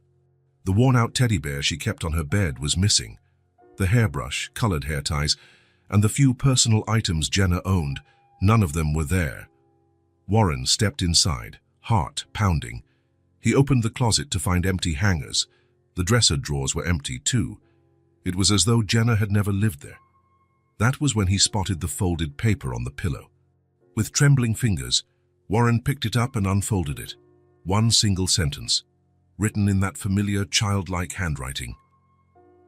The worn-out teddy bear she kept on her bed was missing. The hairbrush, colored hair ties, and the few personal items Jenna owned, none of them were there. Warren stepped inside, heart pounding. He opened the closet to find empty hangers. The dresser drawers were empty too. It was as though Jenna had never lived there. That was when he spotted the folded paper on the pillow. With trembling fingers, Warren picked it up and unfolded it. One single sentence, written in that familiar childlike handwriting.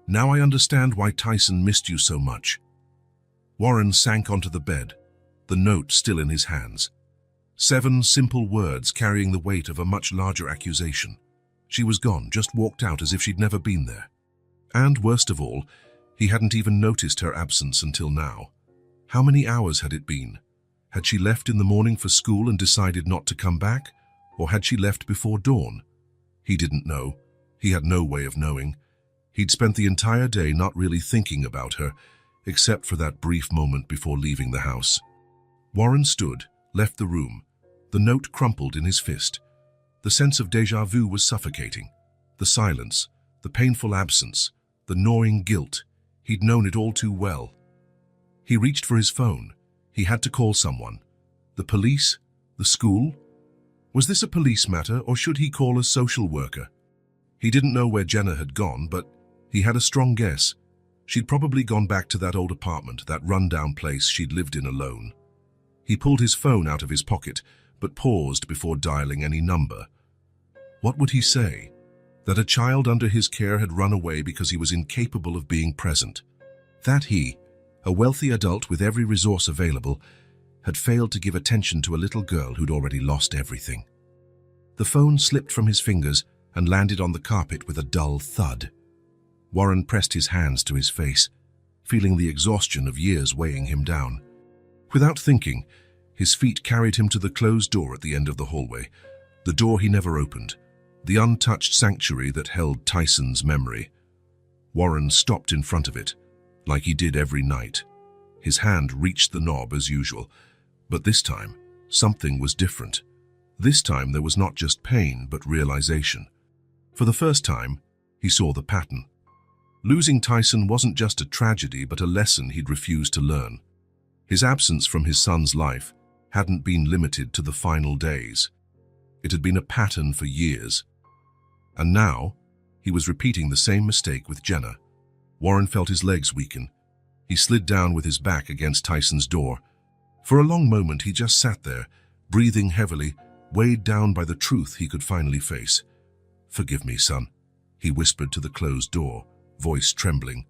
"Now I understand why Tyson missed you so much." Warren sank onto the bed, the note still in his hands. 7 simple words carrying the weight of a much larger accusation. She was gone, just walked out as if she'd never been there. And worst of all, he hadn't even noticed her absence until now. How many hours had it been? Had she left in the morning for school and decided not to come back? Or had she left before dawn? He didn't know. He had no way of knowing. He'd spent the entire day not really thinking about her, except for that brief moment before leaving the house. Warren stood, left the room. The note crumpled in his fist. The sense of déjà vu was suffocating. The silence, the painful absence, the gnawing guilt. He'd known it all too well. He reached for his phone. He had to call someone. The police? The school? Was this a police matter, or should he call a social worker? He didn't know where Jenna had gone, but he had a strong guess. She'd probably gone back to that old apartment, that run-down place she'd lived in alone. He pulled his phone out of his pocket, but paused before dialing any number. What would he say? That a child under his care had run away because he was incapable of being present. That he, a wealthy adult with every resource available, had failed to give attention to a little girl who'd already lost everything. The phone slipped from his fingers and landed on the carpet with a dull thud. Warren pressed his hands to his face, feeling the exhaustion of years weighing him down. Without thinking, his feet carried him to the closed door at the end of the hallway, the door he never opened, the untouched sanctuary that held Tyson's memory. Warren stopped in front of it, like he did every night. His hand reached the knob as usual, but this time, something was different. This time there was not just pain, but realization. For the first time, he saw the pattern. Losing Tyson wasn't just a tragedy, but a lesson he'd refused to learn. His absence from his son's life hadn't been limited to the final days. It had been a pattern for years. And now, he was repeating the same mistake with Jenna. Warren felt his legs weaken. He slid down with his back against Tyson's door. For a long moment, he just sat there, breathing heavily, weighed down by the truth he could finally face. "Forgive me, son," he whispered to the closed door, voice trembling.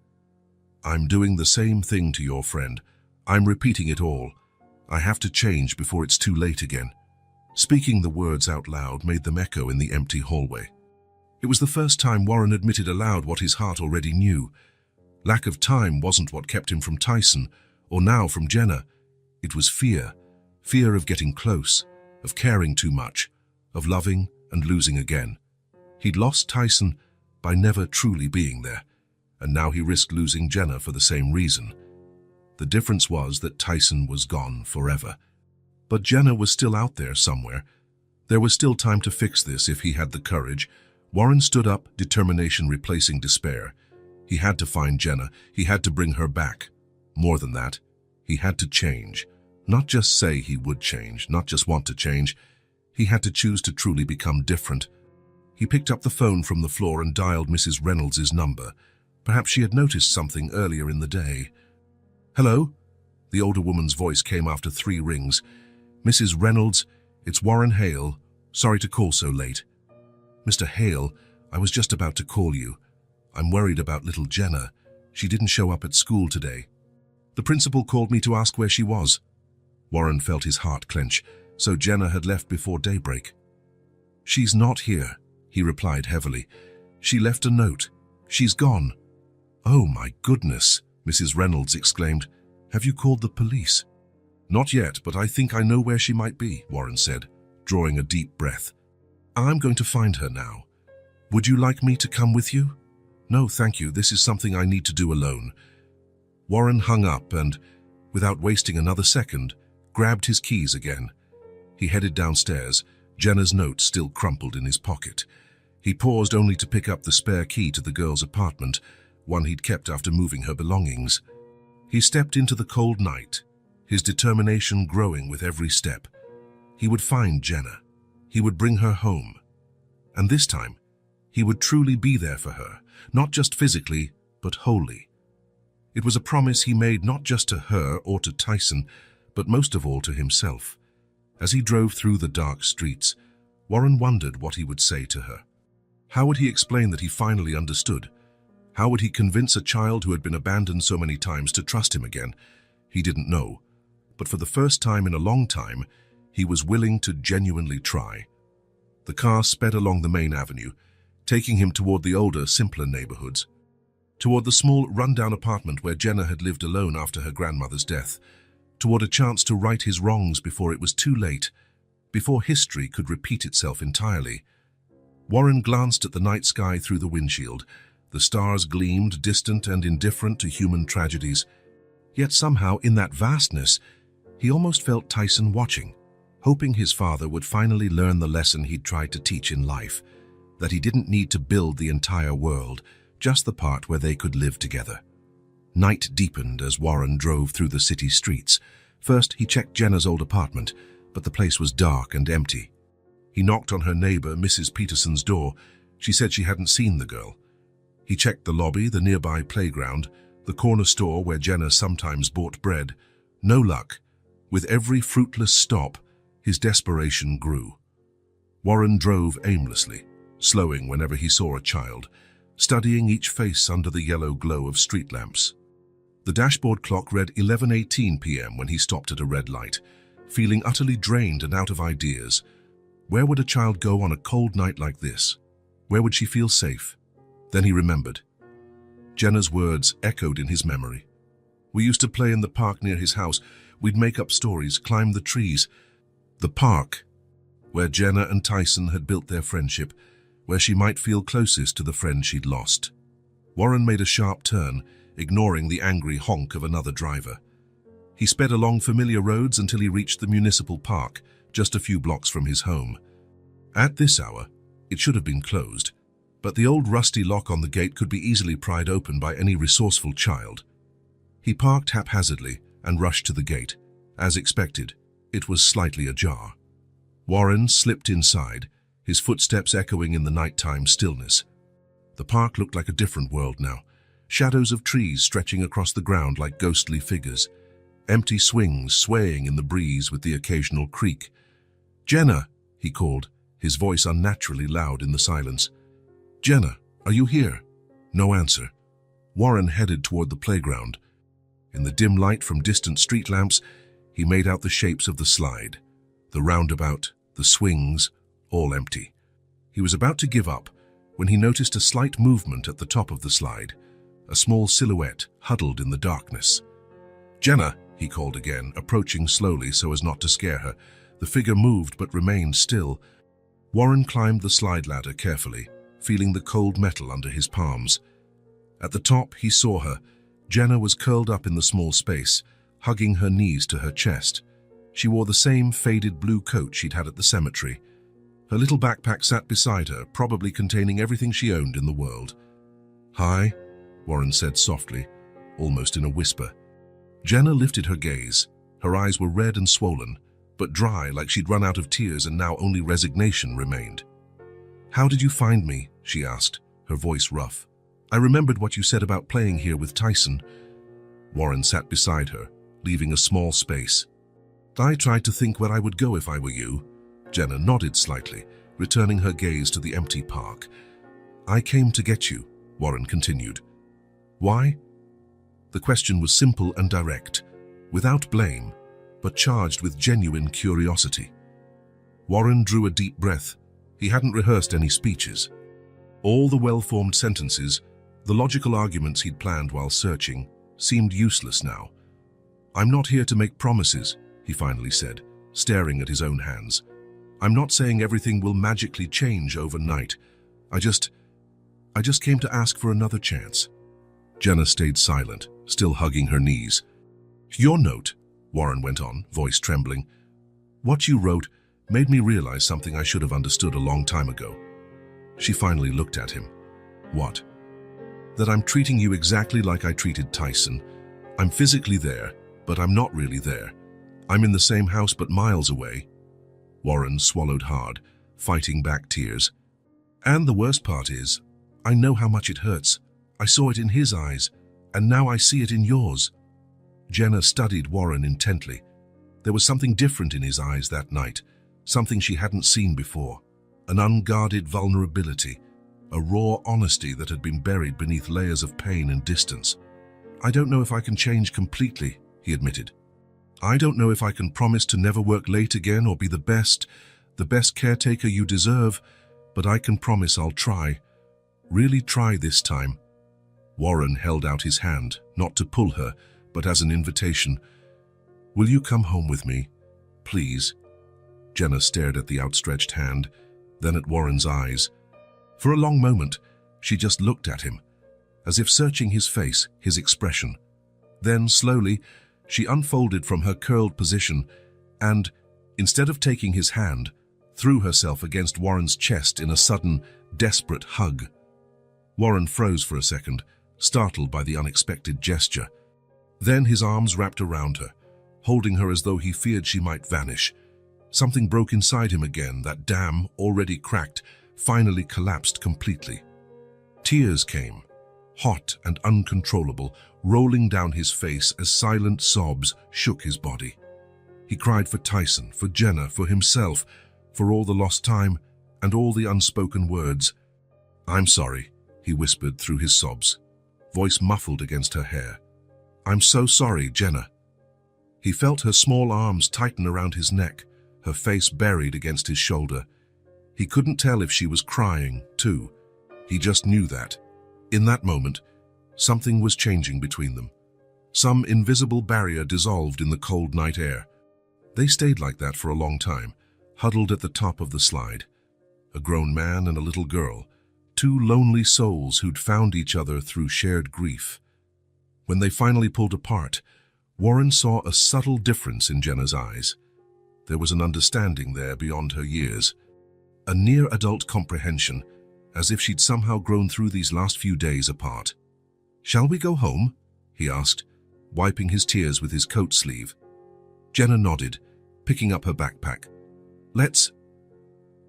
"I'm doing the same thing to your friend. I'm repeating it all. I have to change before it's too late again." Speaking the words out loud made them echo in the empty hallway. It was the first time Warren admitted aloud what his heart already knew. Lack of time wasn't what kept him from Tyson, or now from Jenna. It was fear. Fear of getting close, of caring too much, of loving and losing again. He'd lost Tyson by never truly being there, and now he risked losing Jenna for the same reason. The difference was that Tyson was gone forever. But Jenna was still out there somewhere. There was still time to fix this if he had the courage. Warren stood up, determination replacing despair. He had to find Jenna. He had to bring her back. More than that, he had to change. Not just say he would change, not just want to change. He had to choose to truly become different. He picked up the phone from the floor and dialed Mrs. Reynolds' number. Perhaps she had noticed something earlier in the day. "Hello?" The older woman's voice came after 3 rings. "Mrs. Reynolds, it's Warren Hale. Sorry to call so late." "Mr. Hale, I was just about to call you. I'm worried about little Jenna. She didn't show up at school today. The principal called me to ask where she was." Warren felt his heart clench. So Jenna had left before daybreak. "She's not here," he replied heavily. "She left a note. She's gone." "Oh my goodness," Mrs. Reynolds exclaimed. "Have you called the police?" "Not yet, but I think I know where she might be," Warren said, drawing a deep breath. "I'm going to find her now. Would you like me to come with you?" "No, thank you. This is something I need to do alone." Warren hung up and, without wasting another second, grabbed his keys again. He headed downstairs, Jenna's note still crumpled in his pocket. He paused only to pick up the spare key to the girl's apartment, one he'd kept after moving her belongings. He stepped into the cold night, his determination growing with every step. He would find Jenna. He would bring her home. And this time, he would truly be there for her, not just physically, but wholly. It was a promise he made not just to her or to Tyson, but most of all to himself. As he drove through the dark streets, Warren wondered what he would say to her. How would he explain that he finally understood? How would he convince a child who had been abandoned so many times to trust him again? He didn't know. But for the first time in a long time, he was willing to genuinely try. The car sped along the main avenue, taking him toward the older, simpler neighborhoods. Toward the small, run-down apartment where Jenna had lived alone after her grandmother's death. Toward a chance to right his wrongs before it was too late, before history could repeat itself entirely. Warren glanced at the night sky through the windshield. The stars gleamed, distant and indifferent to human tragedies. Yet somehow, in that vastness, he almost felt Tyson watching, hoping his father would finally learn the lesson he'd tried to teach in life, that he didn't need to build the entire world, just the part where they could live together. Night deepened as Warren drove through the city streets. First, he checked Jenna's old apartment, but the place was dark and empty. He knocked on her neighbor, Mrs. Peterson's door. She said she hadn't seen the girl. He checked the lobby, the nearby playground, the corner store where Jenna sometimes bought bread. No luck. With every fruitless stop, his desperation grew. Warren drove aimlessly, slowing whenever he saw a child, studying each face under the yellow glow of street lamps. The dashboard clock read 11:18 p.m. when he stopped at a red light, feeling utterly drained and out of ideas. Where would a child go on a cold night like this? Where would she feel safe? Then he remembered. Jenna's words echoed in his memory. "We used to play in the park near his house. We'd make up stories, climb the trees." The park, where Jenna and Tyson had built their friendship, where she might feel closest to the friend she'd lost. Warren made a sharp turn, ignoring the angry honk of another driver. He sped along familiar roads until he reached the municipal park, just a few blocks from his home. At this hour, it should have been closed, but the old rusty lock on the gate could be easily pried open by any resourceful child. He parked haphazardly and rushed to the gate. As expected, it was slightly ajar. Warren slipped inside, his footsteps echoing in the nighttime stillness. The park looked like a different world now. Shadows of trees stretching across the ground like ghostly figures. Empty swings swaying in the breeze with the occasional creak. "Jenna," he called, his voice unnaturally loud in the silence. "Jenna, are you here?" No answer. Warren headed toward the playground. In the dim light from distant street lamps, he made out the shapes of the slide, the roundabout, the swings, all empty. He was about to give up when he noticed a slight movement at the top of the slide, a small silhouette huddled in the darkness. "Jenna," he called again, approaching slowly so as not to scare her. The figure moved but remained still. Warren climbed the slide ladder carefully, feeling the cold metal under his palms. At the top, he saw her. Jenna was curled up in the small space, hugging her knees to her chest. She wore the same faded blue coat she'd had at the cemetery. Her little backpack sat beside her, probably containing everything she owned in the world. "Hi," Warren said softly, almost in a whisper. Jenna lifted her gaze. Her eyes were red and swollen, but dry, like she'd run out of tears and now only resignation remained. "How did you find me?" she asked, her voice rough. "I remembered what you said about playing here with Tyson." Warren sat beside her, leaving a small space. "I tried to think where I would go if I were you." Jenna nodded slightly, returning her gaze to the empty park. "I came to get you," Warren continued. "Why?" The question was simple and direct, without blame, but charged with genuine curiosity. Warren drew a deep breath. He hadn't rehearsed any speeches. All the well-formed sentences, the logical arguments he'd planned while searching, seemed useless now. "I'm not here to make promises," he finally said, staring at his own hands. "I'm not saying everything will magically change overnight. I just came to ask for another chance." Jenna stayed silent, still hugging her knees. "Your note," Warren went on, voice trembling. "What you wrote made me realize something I should have understood a long time ago." She finally looked at him. "What?" "That I'm treating you exactly like I treated Tyson. I'm physically there, but I'm not really there. I'm in the same house but miles away." Warren swallowed hard, fighting back tears. "And the worst part is, I know how much it hurts. I saw it in his eyes, and now I see it in yours." Jenna studied Warren intently. There was something different in his eyes that night, something she hadn't seen before. An unguarded vulnerability, a raw honesty that had been buried beneath layers of pain and distance. "I don't know if I can change completely," he admitted. "I don't know if I can promise to never work late again or be the best caretaker you deserve, but I can promise I'll try. Really try this time." Warren held out his hand, not to pull her, but as an invitation. "Will you come home with me? Please?" Jenna stared at the outstretched hand, then at Warren's eyes. For a long moment, she just looked at him, as if searching his face, his expression. Then, slowly, she unfolded from her curled position and, instead of taking his hand, threw herself against Warren's chest in a sudden, desperate hug. Warren froze for a second, startled by the unexpected gesture. Then his arms wrapped around her, holding her as though he feared she might vanish. Something broke inside him again. That dam, already cracked, finally collapsed completely. Tears came, hot and uncontrollable, rolling down his face as silent sobs shook his body. He cried for Tyson, for Jenna, for himself, for all the lost time and all the unspoken words. "I'm sorry," he whispered through his sobs, voice muffled against her hair. "I'm so sorry, Jenna." He felt her small arms tighten around his neck, her face buried against his shoulder. He couldn't tell if she was crying, too. He just knew that. In that moment, something was changing between them. Some invisible barrier dissolved in the cold night air. They stayed like that for a long time, huddled at the top of the slide. A grown man and a little girl, two lonely souls who'd found each other through shared grief. When they finally pulled apart, Warren saw a subtle difference in Jenna's eyes. There was an understanding there beyond her years, a near-adult comprehension, as if she'd somehow grown through these last few days apart. "Shall we go home?" he asked, wiping his tears with his coat sleeve. Jenna nodded, picking up her backpack. "Let's..."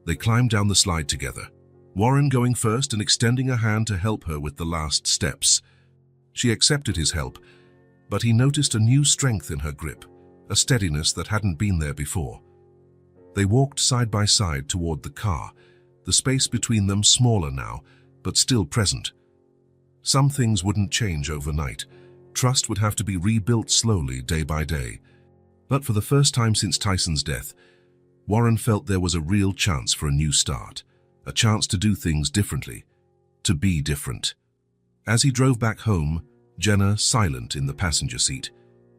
They climbed down the slide together, Warren going first and extending a hand to help her with the last steps. She accepted his help, but he noticed a new strength in her grip, a steadiness that hadn't been there before. They walked side by side toward the car, the space between them smaller now, but still present. Some things wouldn't change overnight. Trust would have to be rebuilt slowly, day by day. But for the first time since Tyson's death, Warren felt there was a real chance for a new start, a chance to do things differently, to be different. As he drove back home, Jenna silent in the passenger seat,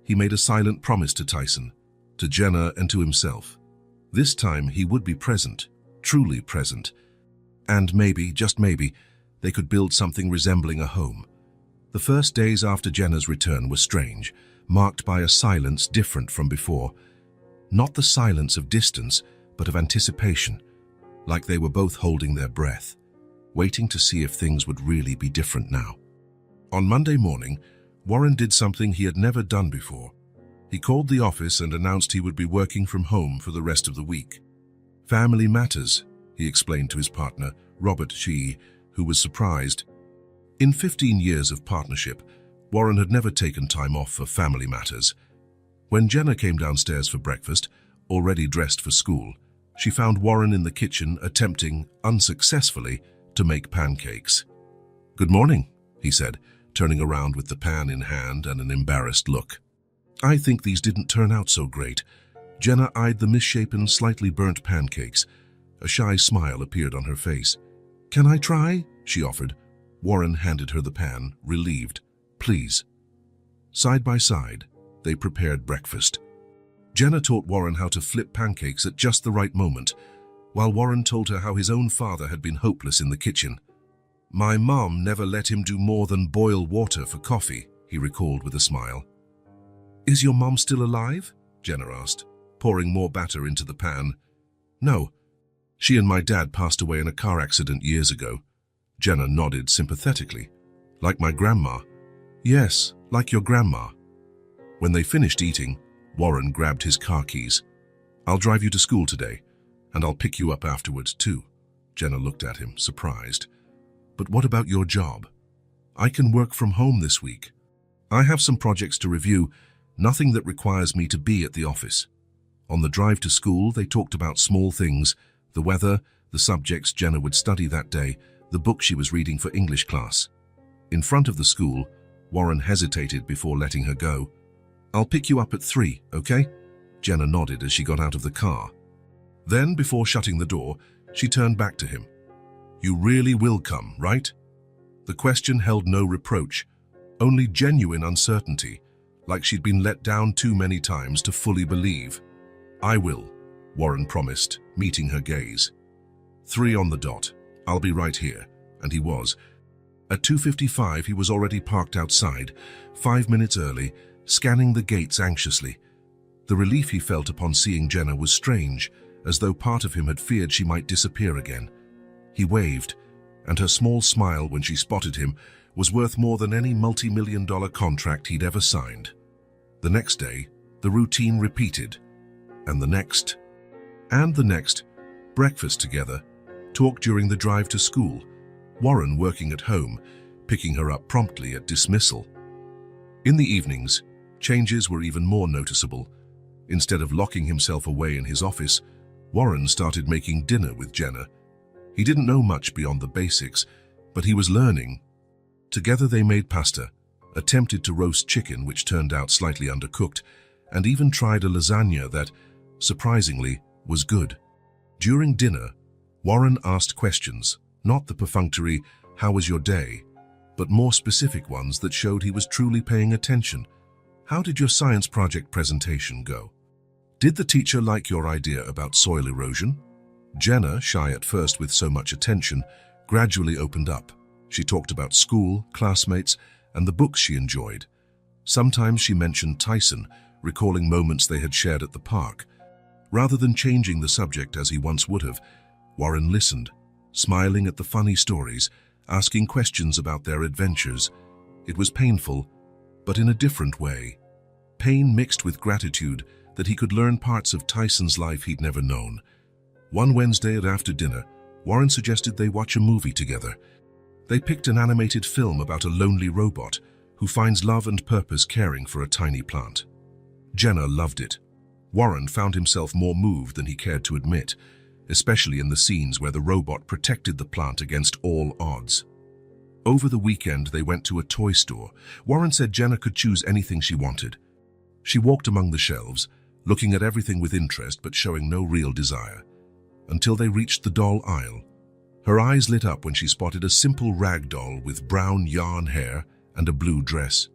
he made a silent promise to Tyson, to Jenna and to himself. This time he would be present, truly present. And maybe, just maybe, they could build something resembling a home. The first days after Jenna's return were strange, marked by a silence different from before. Not the silence of distance, but of anticipation, like they were both holding their breath, waiting to see if things would really be different now. On Monday morning, Warren did something he had never done before. He called the office and announced he would be working from home for the rest of the week. Family matters, he explained to his partner, Robert Shee, who was surprised. In 15 years of partnership, Warren had never taken time off for family matters. When Jenna came downstairs for breakfast, already dressed for school, she found Warren in the kitchen attempting, unsuccessfully, to make pancakes. "Good morning," he said, turning around with the pan in hand and an embarrassed look. "I think these didn't turn out so great." Jenna eyed the misshapen, slightly burnt pancakes. A shy smile appeared on her face. "Can I try?" she offered. Warren handed her the pan, relieved. "Please." Side by side, they prepared breakfast. Jenna taught Warren how to flip pancakes at just the right moment, while Warren told her how his own father had been hopeless in the kitchen. "My mom never let him do more than boil water for coffee," he recalled with a smile. "Is your mom still alive?" Jenna asked, pouring more batter into the pan. "No. She and my dad passed away in a car accident years ago." Jenna nodded sympathetically. "Like my grandma?" "Yes, like your grandma." When they finished eating, Warren grabbed his car keys. "I'll drive you to school today, and I'll pick you up afterwards too." Jenna looked at him, surprised. "But what about your job?" "I can work from home this week. I have some projects to review, nothing that requires me to be at the office." On the drive to school, they talked about small things, the weather, the subjects Jenna would study that day, the book she was reading for English class. In front of the school, Warren hesitated before letting her go. "I'll pick you up at 3, okay?" Jenna nodded as she got out of the car. Then, before shutting the door, she turned back to him. "You really will come, right?" The question held no reproach, only genuine uncertainty, like she'd been let down too many times to fully believe. "I will," Warren promised, meeting her gaze. 3 on the dot. "I'll be right here." And he was. At 2:55, he was already parked outside, 5 minutes early, scanning the gates anxiously. The relief he felt upon seeing Jenna was strange, as though part of him had feared she might disappear again. He waved, and her small smile when she spotted him was worth more than any multi-million-dollar contract he'd ever signed. The next day, the routine repeated, and the next, breakfast together, talk during the drive to school, Warren working at home, picking her up promptly at dismissal. In the evenings, changes were even more noticeable. Instead of locking himself away in his office, Warren started making dinner with Jenna. He didn't know much beyond the basics, but he was learning. Together they made pasta, attempted to roast chicken which turned out slightly undercooked, and even tried a lasagna that, surprisingly, was good. During dinner, Warren asked questions, not the perfunctory, "How was your day?" but more specific ones that showed he was truly paying attention. "How did your science project presentation go?" "Did the teacher like your idea about soil erosion?" Jenna, shy at first with so much attention, gradually opened up. She talked about school, classmates, and the books she enjoyed. Sometimes she mentioned Tyson, recalling moments they had shared at the park. Rather than changing the subject as he once would have, Warren listened, smiling at the funny stories, asking questions about their adventures. It was painful, but in a different way. Pain mixed with gratitude that he could learn parts of Tyson's life he'd never known. One Wednesday after dinner, Warren suggested they watch a movie together. They picked an animated film about a lonely robot who finds love and purpose caring for a tiny plant. Jenna loved it. Warren found himself more moved than he cared to admit, especially in the scenes where the robot protected the plant against all odds. Over the weekend, they went to a toy store. Warren said Jenna could choose anything she wanted. She walked among the shelves, looking at everything with interest but showing no real desire, until they reached the doll aisle. Her eyes lit up when she spotted a simple rag doll with brown yarn hair and a blue dress.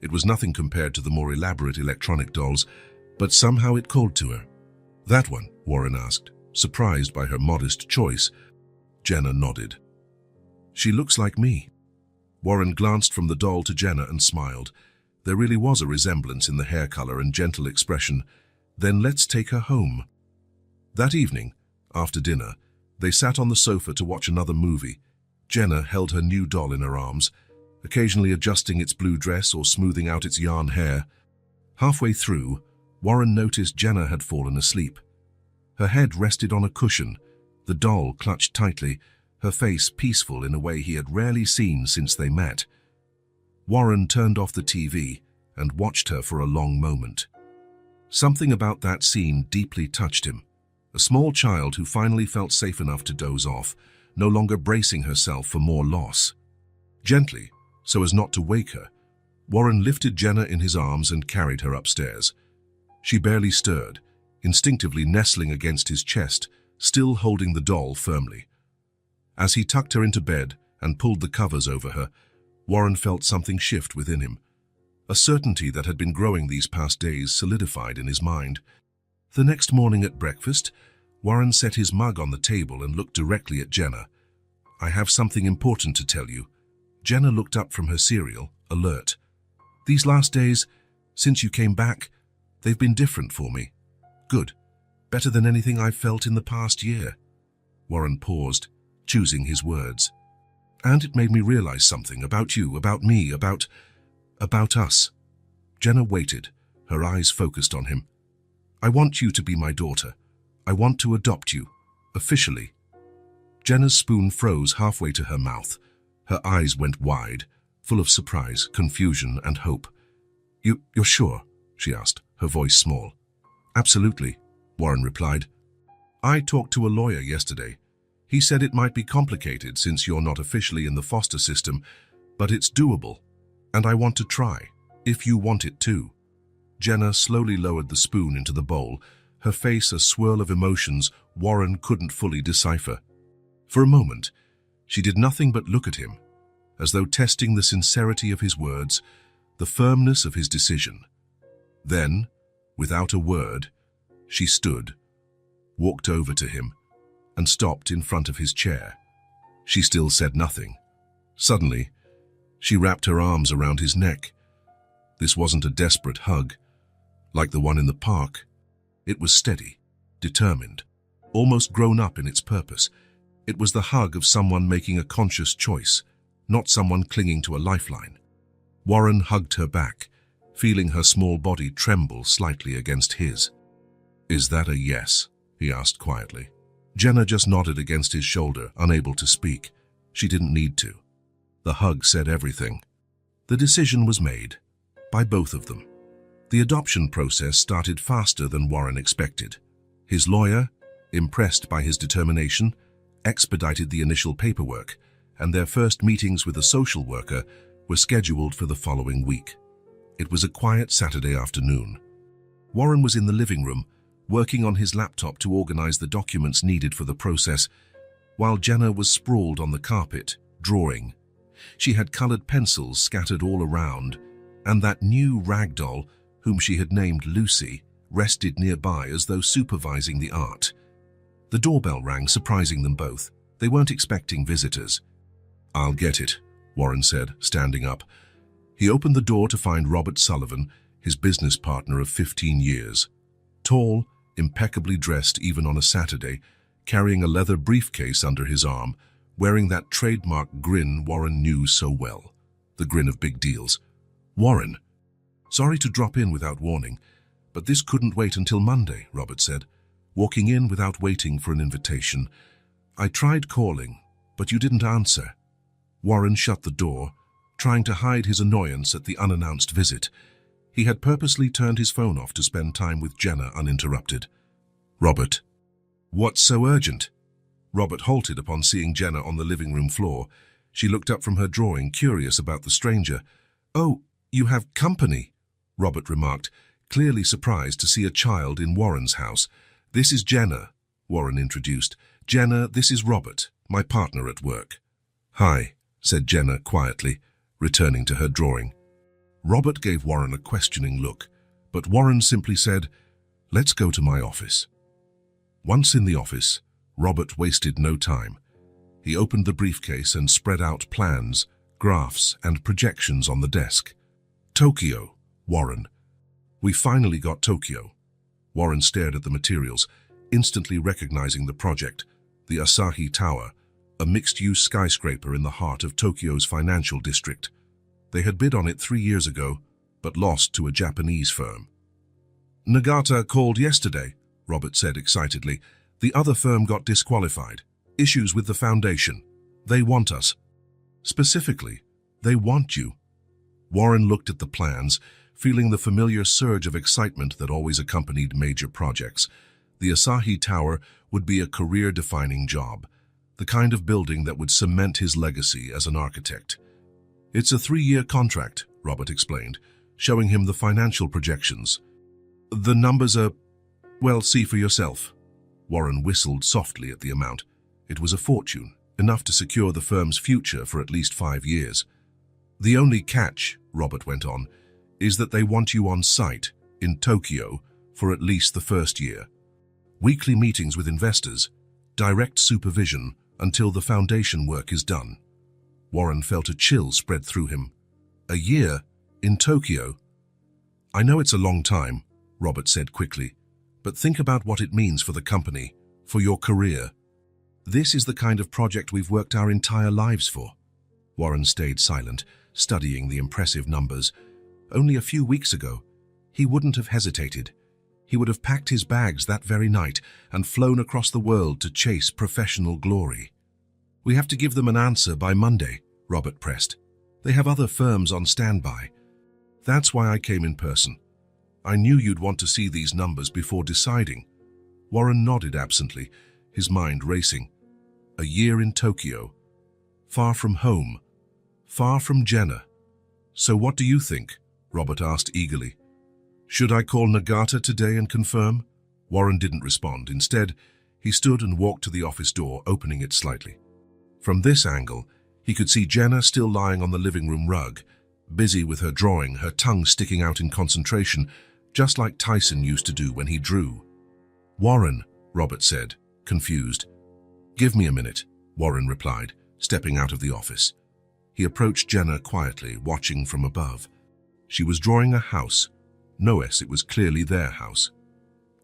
It was nothing compared to the more elaborate electronic dolls, but somehow it called to her. "That one?" Warren asked, surprised by her modest choice. Jenna nodded. "She looks like me." Warren glanced from the doll to Jenna and smiled. There really was a resemblance in the hair color and gentle expression. "Then let's take her home." That evening, after dinner, they sat on the sofa to watch another movie. Jenna held her new doll in her arms, occasionally adjusting its blue dress or smoothing out its yarn hair. Halfway through, Warren noticed Jenna had fallen asleep. Her head rested on a cushion, the doll clutched tightly, her face peaceful in a way he had rarely seen since they met. Warren turned off the TV and watched her for a long moment. Something about that scene deeply touched him. A small child who finally felt safe enough to doze off, no longer bracing herself for more loss. Gently, so as not to wake her, Warren lifted Jenna in his arms and carried her upstairs. She barely stirred, instinctively nestling against his chest, still holding the doll firmly. As he tucked her into bed and pulled the covers over her, Warren felt something shift within him. A certainty that had been growing these past days solidified in his mind. The next morning at breakfast, Warren set his mug on the table and looked directly at Jenna. "I have something important to tell you." Jenna looked up from her cereal, alert. "These last days, since you came back, they've been different for me." "Good. Better than anything I've felt in the past year." Warren paused, choosing his words. "And it made me realize something about you, about me, about us." Jenna waited, her eyes focused on him. "I want you to be my daughter. I want to adopt you, officially." Jenna's spoon froze halfway to her mouth. Her eyes went wide, full of surprise, confusion, and hope. You're sure?" she asked, her voice small. "Absolutely," Warren replied. "I talked to a lawyer yesterday. He said it might be complicated since you're not officially in the foster system, but it's doable, and I want to try, if you want it too." Jenna slowly lowered the spoon into the bowl, her face a swirl of emotions Warren couldn't fully decipher. For a moment, she did nothing but look at him, as though testing the sincerity of his words, the firmness of his decision. Then, without a word, she stood, walked over to him, and stopped in front of his chair. She still said nothing. Suddenly, she wrapped her arms around his neck. This wasn't a desperate hug, like the one in the park. It was steady, determined, almost grown up in its purpose. It was the hug of someone making a conscious choice, not someone clinging to a lifeline. Warren hugged her back, feeling her small body tremble slightly against his. "Is that a yes?" he asked quietly. Jenna just nodded against his shoulder, unable to speak. She didn't need to. The hug said everything. The decision was made, by both of them. The adoption process started faster than Warren expected. His lawyer, impressed by his determination, expedited the initial paperwork, and their first meetings with a social worker were scheduled for the following week. It was a quiet Saturday afternoon. Warren was in the living room, working on his laptop to organize the documents needed for the process, while Jenna was sprawled on the carpet, drawing. She had colored pencils scattered all around, and that new rag doll, whom she had named Lucy, rested nearby as though supervising the art. The doorbell rang, surprising them both. They weren't expecting visitors. "I'll get it," Warren said, standing up. He opened the door to find Robert Sullivan, his business partner of 15 years. Tall, impeccably dressed even on a Saturday, carrying a leather briefcase under his arm, wearing that trademark grin Warren knew so well, the grin of big deals. "Warren, sorry to drop in without warning, but this couldn't wait until Monday," Robert said, walking in without waiting for an invitation. "I tried calling, but you didn't answer." Warren shut the door, trying to hide his annoyance at the unannounced visit. He had purposely turned his phone off to spend time with Jenna uninterrupted. "Robert, what's so urgent?" Robert halted upon seeing Jenna on the living room floor. She looked up from her drawing, curious about the stranger. "Oh, you have company," Robert remarked, clearly surprised to see a child in Warren's house. "This is Jenna," Warren introduced. "Jenna, this is Robert, my partner at work. Hi, said Jenna quietly, returning to her drawing. Robert gave Warren a questioning look, but Warren simply said, let's go to my office. Once in the office, Robert wasted no time. He opened the briefcase and spread out plans, graphs, and projections on the desk. Tokyo, Warren. We finally got Tokyo. Warren stared at the materials, instantly recognizing the project, the Asahi Tower, a mixed-use skyscraper in the heart of Tokyo's financial district. They had bid on it 3 years ago, but lost to a Japanese firm. Nagata called yesterday, Robert said excitedly. The other firm got disqualified. Issues with the foundation. They want us. Specifically, they want you. Warren looked at the plans, feeling the familiar surge of excitement that always accompanied major projects. The Asahi Tower would be a career-defining job, the kind of building that would cement his legacy as an architect. It's a 3-year contract, Robert explained, showing him the financial projections. The numbers are, well, see for yourself. Warren whistled softly at the amount. It was a fortune, enough to secure the firm's future for at least 5 years. The only catch, Robert went on, is that they want you on site, in Tokyo, for at least the first year. Weekly meetings with investors, direct supervision until the foundation work is done. Warren felt a chill spread through him. A year, in Tokyo? I know it's a long time, Robert said quickly, but think about what it means for the company, for your career. This is the kind of project we've worked our entire lives for. Warren stayed silent, studying the impressive numbers. Only a few weeks ago, he wouldn't have hesitated. He would have packed his bags that very night and flown across the world to chase professional glory. We have to give them an answer by Monday, Robert pressed. They have other firms on standby. That's why I came in person. I knew you'd want to see these numbers before deciding. Warren nodded absently, his mind racing. A year in Tokyo. Far from home. Far from Jenna. So what do you think? Robert asked eagerly. Should I call Nagata today and confirm? Warren didn't respond. Instead, he stood and walked to the office door, opening it slightly. From this angle, he could see Jenna still lying on the living room rug, busy with her drawing, her tongue sticking out in concentration, just like Tyson used to do when he drew. Warren, Robert said, confused. Give me a minute, Warren replied, stepping out of the office. He approached Jenna quietly, watching from above. She was drawing a house. Notice it was clearly their house.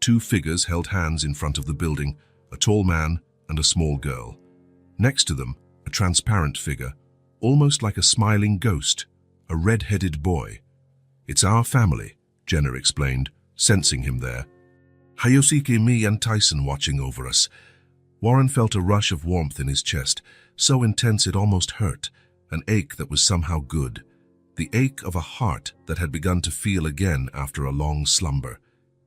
2 figures held hands in front of the building, a tall man and a small girl. Next to them, a transparent figure, almost like a smiling ghost, a red-headed boy. It's our family, Jenna explained, sensing him there. Hayosiki, me and Tyson watching over us. Warren felt a rush of warmth in his chest, so intense it almost hurt, an ache that was somehow good, the ache of a heart that had begun to feel again after a long slumber.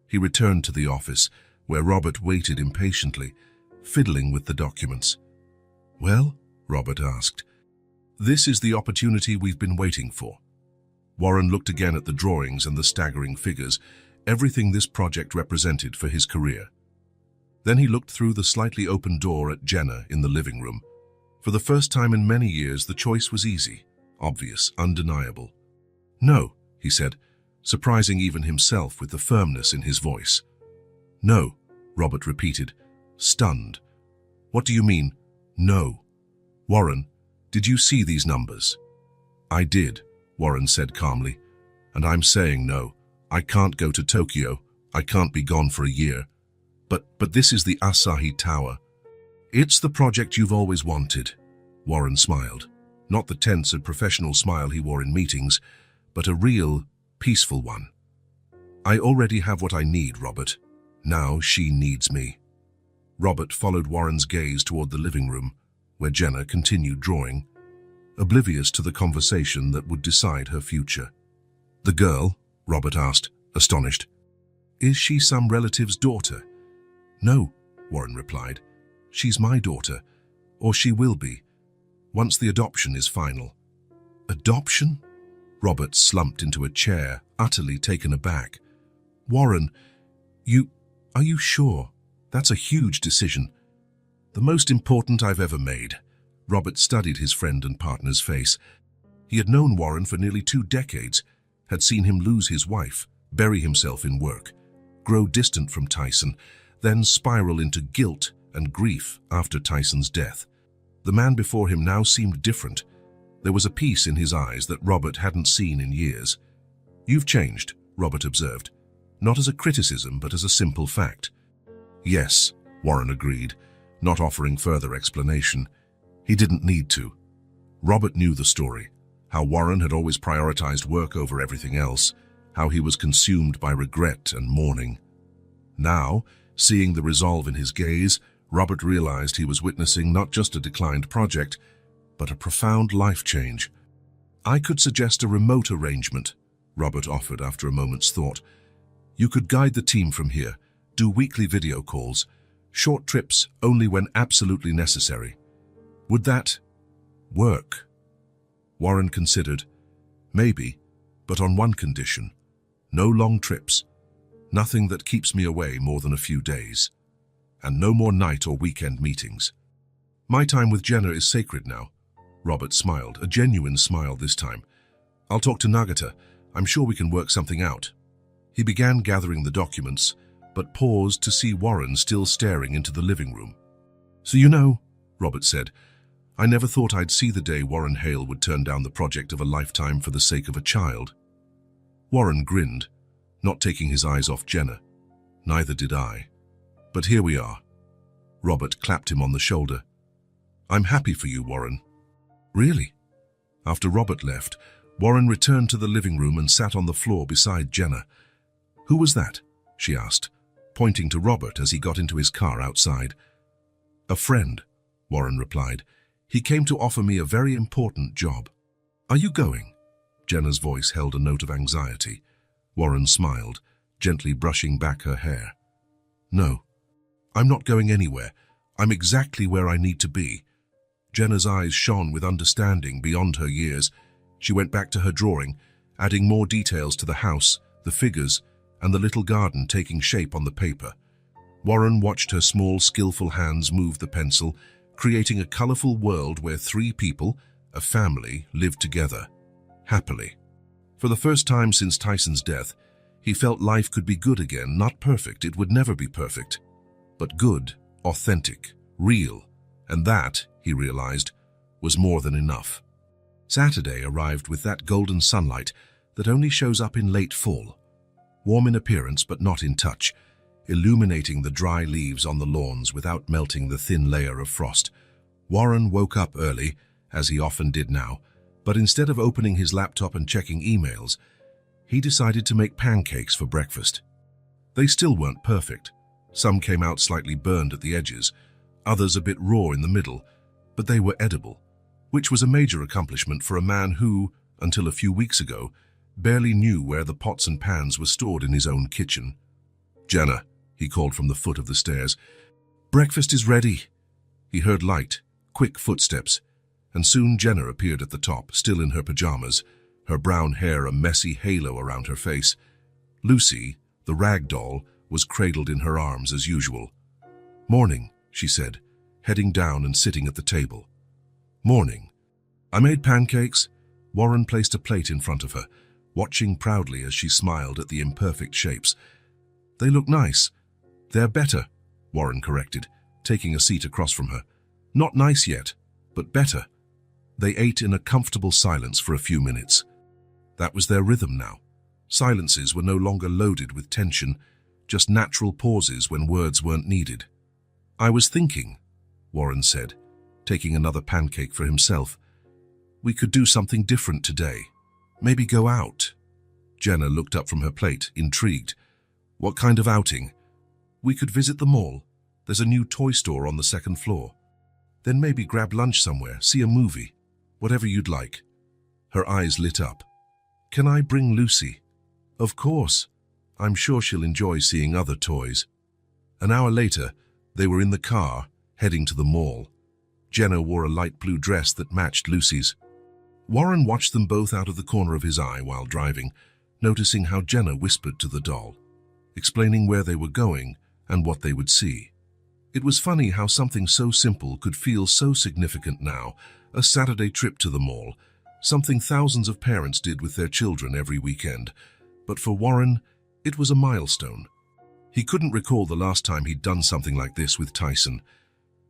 He returned to the office, where Robert waited impatiently, fiddling with the documents. Well, Robert asked. This is the opportunity we've been waiting for. Warren looked again at the drawings and the staggering figures, everything this project represented for his career. Then he looked through the slightly open door at Jenna in the living room. For the first time in many years, the choice was easy, obvious, undeniable. No, he said, surprising even himself with the firmness in his voice. No, Robert repeated, stunned. What do you mean, no? Warren, did you see these numbers? I did, Warren said calmly, and I'm saying no. I can't go to Tokyo. I can't be gone for a year. But this is the Asahi Tower. It's the project you've always wanted. Warren smiled, not the tense and professional smile he wore in meetings, but a real, peaceful one. I already have what I need, Robert. Now she needs me. Robert followed Warren's gaze toward the living room, where Jenna continued drawing, oblivious to the conversation that would decide her future. The girl, Robert asked, astonished. Is she some relative's daughter? No, Warren replied. She's my daughter, or she will be, once the adoption is final. Adoption? Robert slumped into a chair, utterly taken aback. Warren, are you sure? That's a huge decision. The most important I've ever made. Robert studied his friend and partner's face. He had known Warren for nearly 2 decades, had seen him lose his wife, bury himself in work, grow distant from Tyson, then spiral into guilt and grief after Tyson's death. The man before him now seemed different. There was a peace in his eyes that Robert hadn't seen in years. "You've changed," Robert observed, not as a criticism but as a simple fact. "Yes," Warren agreed, not offering further explanation. He didn't need to. Robert knew the story, how Warren had always prioritized work over everything else, how he was consumed by regret and mourning. Now, seeing the resolve in his gaze, Robert realized he was witnessing not just a declined project, but a profound life change. "I could suggest a remote arrangement," Robert offered after a moment's thought. "You could guide the team from here, do weekly video calls, short trips only when absolutely necessary. Would that work?" Warren considered. "Maybe, but on one condition. No long trips. Nothing that keeps me away more than a few days. And no more night or weekend meetings. My time with Jenna is sacred now." Robert smiled, a genuine smile this time. "I'll talk to Nagata. I'm sure we can work something out." He began gathering the documents, but paused to see Warren still staring into the living room. "So you know," Robert said, "I never thought I'd see the day Warren Hale would turn down the project of a lifetime for the sake of a child." Warren grinned, not taking his eyes off Jenna. "Neither did I. But here we are." Robert clapped him on the shoulder. "I'm happy for you, Warren." "Really?" After Robert left, Warren returned to the living room and sat on the floor beside Jenna. "Who was that?" she asked, pointing to Robert as he got into his car outside. "A friend," Warren replied. "He came to offer me a very important job." "Are you going?" Jenna's voice held a note of anxiety. Warren smiled, gently brushing back her hair. "No, I'm not going anywhere. I'm exactly where I need to be." Jenna's eyes shone with understanding beyond her years. She went back to her drawing, adding more details to the house, the figures, and the little garden taking shape on the paper. Warren watched her small, skillful hands move the pencil, creating a colorful world where 3 people, a family, lived together, happily. For the first time since Tyson's death, he felt life could be good again, not perfect, it would never be perfect, but good, authentic, real, and that, he realized, was more than enough. Saturday arrived with that golden sunlight that only shows up in late fall, warm in appearance but not in touch, illuminating the dry leaves on the lawns without melting the thin layer of frost. Warren woke up early, as he often did now, but instead of opening his laptop and checking emails, he decided to make pancakes for breakfast. They still weren't perfect. Some came out slightly burned at the edges, others a bit raw in the middle, but they were edible, which was a major accomplishment for a man who, until a few weeks ago, barely knew where the pots and pans were stored in his own kitchen. "Jenna," he called from the foot of the stairs. "Breakfast is ready." He heard light, quick footsteps, and soon Jenna appeared at the top, still in her pajamas, her brown hair a messy halo around her face. Lucy, the rag doll, was cradled in her arms as usual. "Morning," she said, heading down and sitting at the table. "Morning." "I made pancakes." Warren placed a plate in front of her, watching proudly as she smiled at the imperfect shapes. "They look nice." "They're better," Warren corrected, taking a seat across from her. "Not nice yet, but better." They ate in a comfortable silence for a few minutes. That was their rhythm now. Silences were no longer loaded with tension, just natural pauses when words weren't needed. "I was thinking," Warren said, taking another pancake for himself. "We could do something different today. Maybe go out." Jenna looked up from her plate, intrigued. "What kind of outing?" "We could visit the mall. There's a new toy store on the 2nd floor. Then maybe grab lunch somewhere, see a movie. Whatever you'd like." Her eyes lit up. "Can I bring Lucy?" "Of course. I'm sure she'll enjoy seeing other toys." An hour later, they were in the car, heading to the mall. Jenna wore a light blue dress that matched Lucy's. Warren watched them both out of the corner of his eye while driving, noticing how Jenna whispered to the doll, explaining where they were going and what they would see. It was funny how something so simple could feel so significant now, a Saturday trip to the mall, something thousands of parents did with their children every weekend. But for Warren, it was a milestone. He couldn't recall the last time he'd done something like this with Tyson.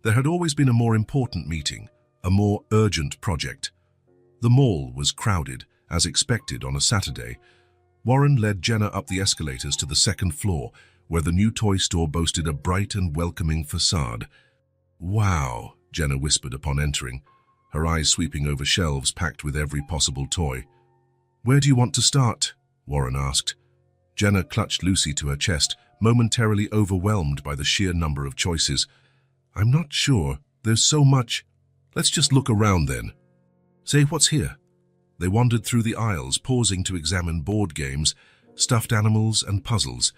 There had always been a more important meeting, a more urgent project. The mall was crowded, as expected on a Saturday. Warren led Jenna up the escalators to the second floor, where the new toy store boasted a bright and welcoming facade. "Wow," Jenna whispered upon entering, her eyes sweeping over shelves packed with every possible toy. "Where do you want to start?" Warren asked. Jenna clutched Lucy to her chest, momentarily overwhelmed by the sheer number of choices. "I'm not sure. There's so much. Let's just look around then." "Say, what's here?" They wandered through the aisles, pausing to examine board games, stuffed animals, and puzzles.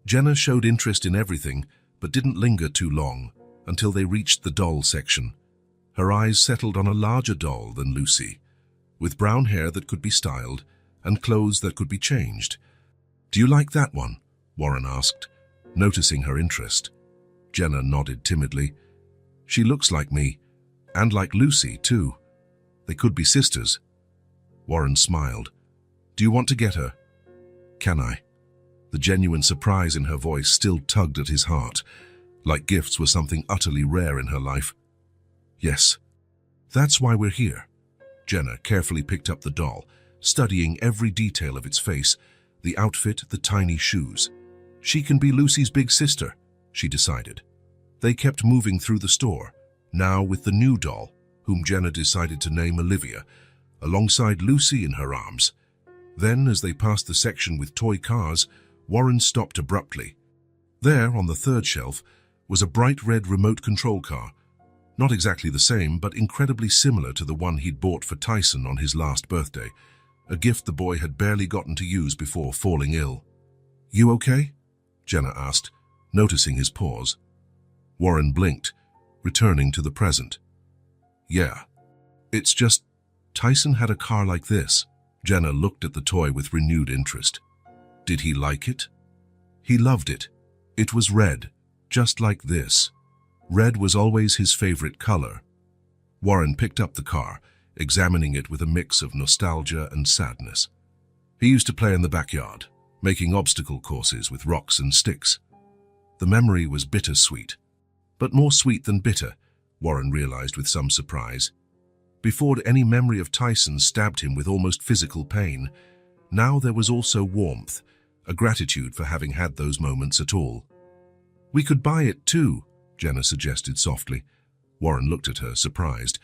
Jenna showed interest in everything, but didn't linger too long, until they reached the doll section. Her eyes settled on a larger doll than Lucy, with brown hair that could be styled and clothes that could be changed. "Do you like that one?" Warren asked, noticing her interest. Jenna nodded timidly. "She looks like me, and like Lucy, too. They could be sisters." Warren smiled. "Do you want to get her?" "Can I?" The genuine surprise in her voice still tugged at his heart, like gifts were something utterly rare in her life. "Yes. That's why we're here." Jenna carefully picked up the doll, studying every detail of its face, the outfit, the tiny shoes. She can be Lucy's big sister, she decided. They kept moving through the store, now with the new doll, whom Jenna decided to name Olivia, alongside Lucy in her arms. Then, as they passed the section with toy cars, Warren stopped abruptly. There, on the third shelf, was a bright red remote control car. Not exactly the same, but incredibly similar to the one he'd bought for Tyson on his last birthday, a gift the boy had barely gotten to use before falling ill. "You okay?" Jenna asked, noticing his pause. Warren blinked, returning to the present. "Yeah. It's just, Tyson had a car like this." Jenna looked at the toy with renewed interest. Did he like it? He loved it. It was red, just like this. Red was always his favorite color. Warren picked up the car, examining it with a mix of nostalgia and sadness. He used to play in the backyard, making obstacle courses with rocks and sticks. The memory was bittersweet, but more sweet than bitter, Warren realized with some surprise. Before, any memory of Tyson stabbed him with almost physical pain. Now there was also warmth, a gratitude for having had those moments at all. "We could buy it too," Jenna suggested softly. Warren looked at her, surprised.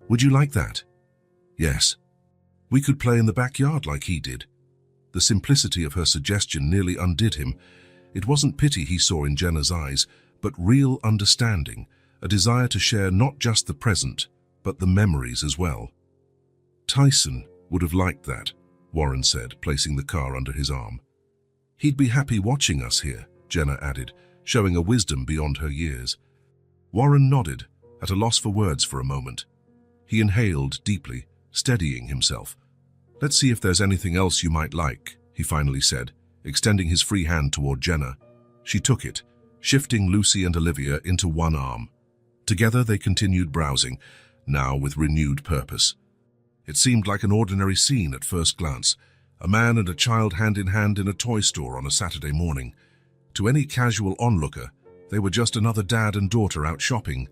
"Would you like that?" "Yes. We could play in the backyard like he did." The simplicity of her suggestion nearly undid him. It wasn't pity he saw in Jenna's eyes, but real understanding, a desire to share not just the present, but the memories as well. "Tyson would have liked that," Warren said, placing the car under his arm. "He'd be happy watching us here," Jenna added, showing a wisdom beyond her years. Warren nodded, at a loss for words for a moment. He inhaled deeply, steadying himself. "Let's see if there's anything else you might like," he finally said, extending his free hand toward Jenna. She took it, shifting Lucy and Olivia into one arm. Together they continued browsing, now with renewed purpose. It seemed like an ordinary scene at first glance, a man and a child hand in hand in a toy store on a Saturday morning. To any casual onlooker, they were just another dad and daughter out shopping.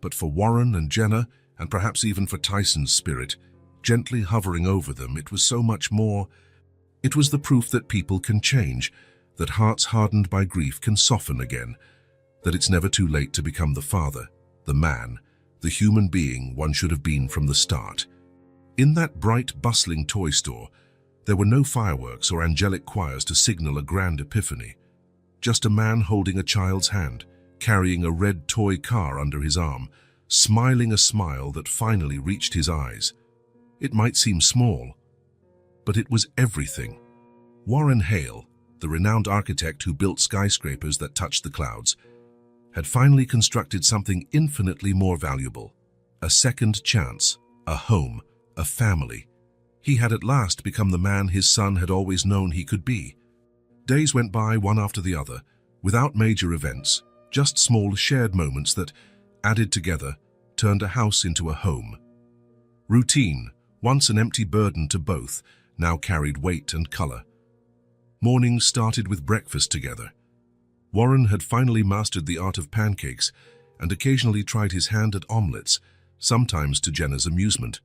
But for Warren and Jenna, and perhaps even for Tyson's spirit, gently hovering over them, it was so much more. It was the proof that people can change, that hearts hardened by grief can soften again, that it's never too late to become the father, the man, the human being one should have been from the start. In that bright, bustling toy store, there were no fireworks or angelic choirs to signal a grand epiphany. Just a man holding a child's hand, carrying a red toy car under his arm, smiling a smile that finally reached his eyes. It might seem small, but it was everything. Warren Hale, the renowned architect who built skyscrapers that touched the clouds, had finally constructed something infinitely more valuable. A second chance, a home, a family. He had at last become the man his son had always known he could be. Days went by one after the other, without major events, just small shared moments that, added together, turned a house into a home. Routine, once an empty burden to both, now carried weight and color. Mornings started with breakfast together. Warren had finally mastered the art of pancakes and occasionally tried his hand at omelets, sometimes to Jenna's amusement.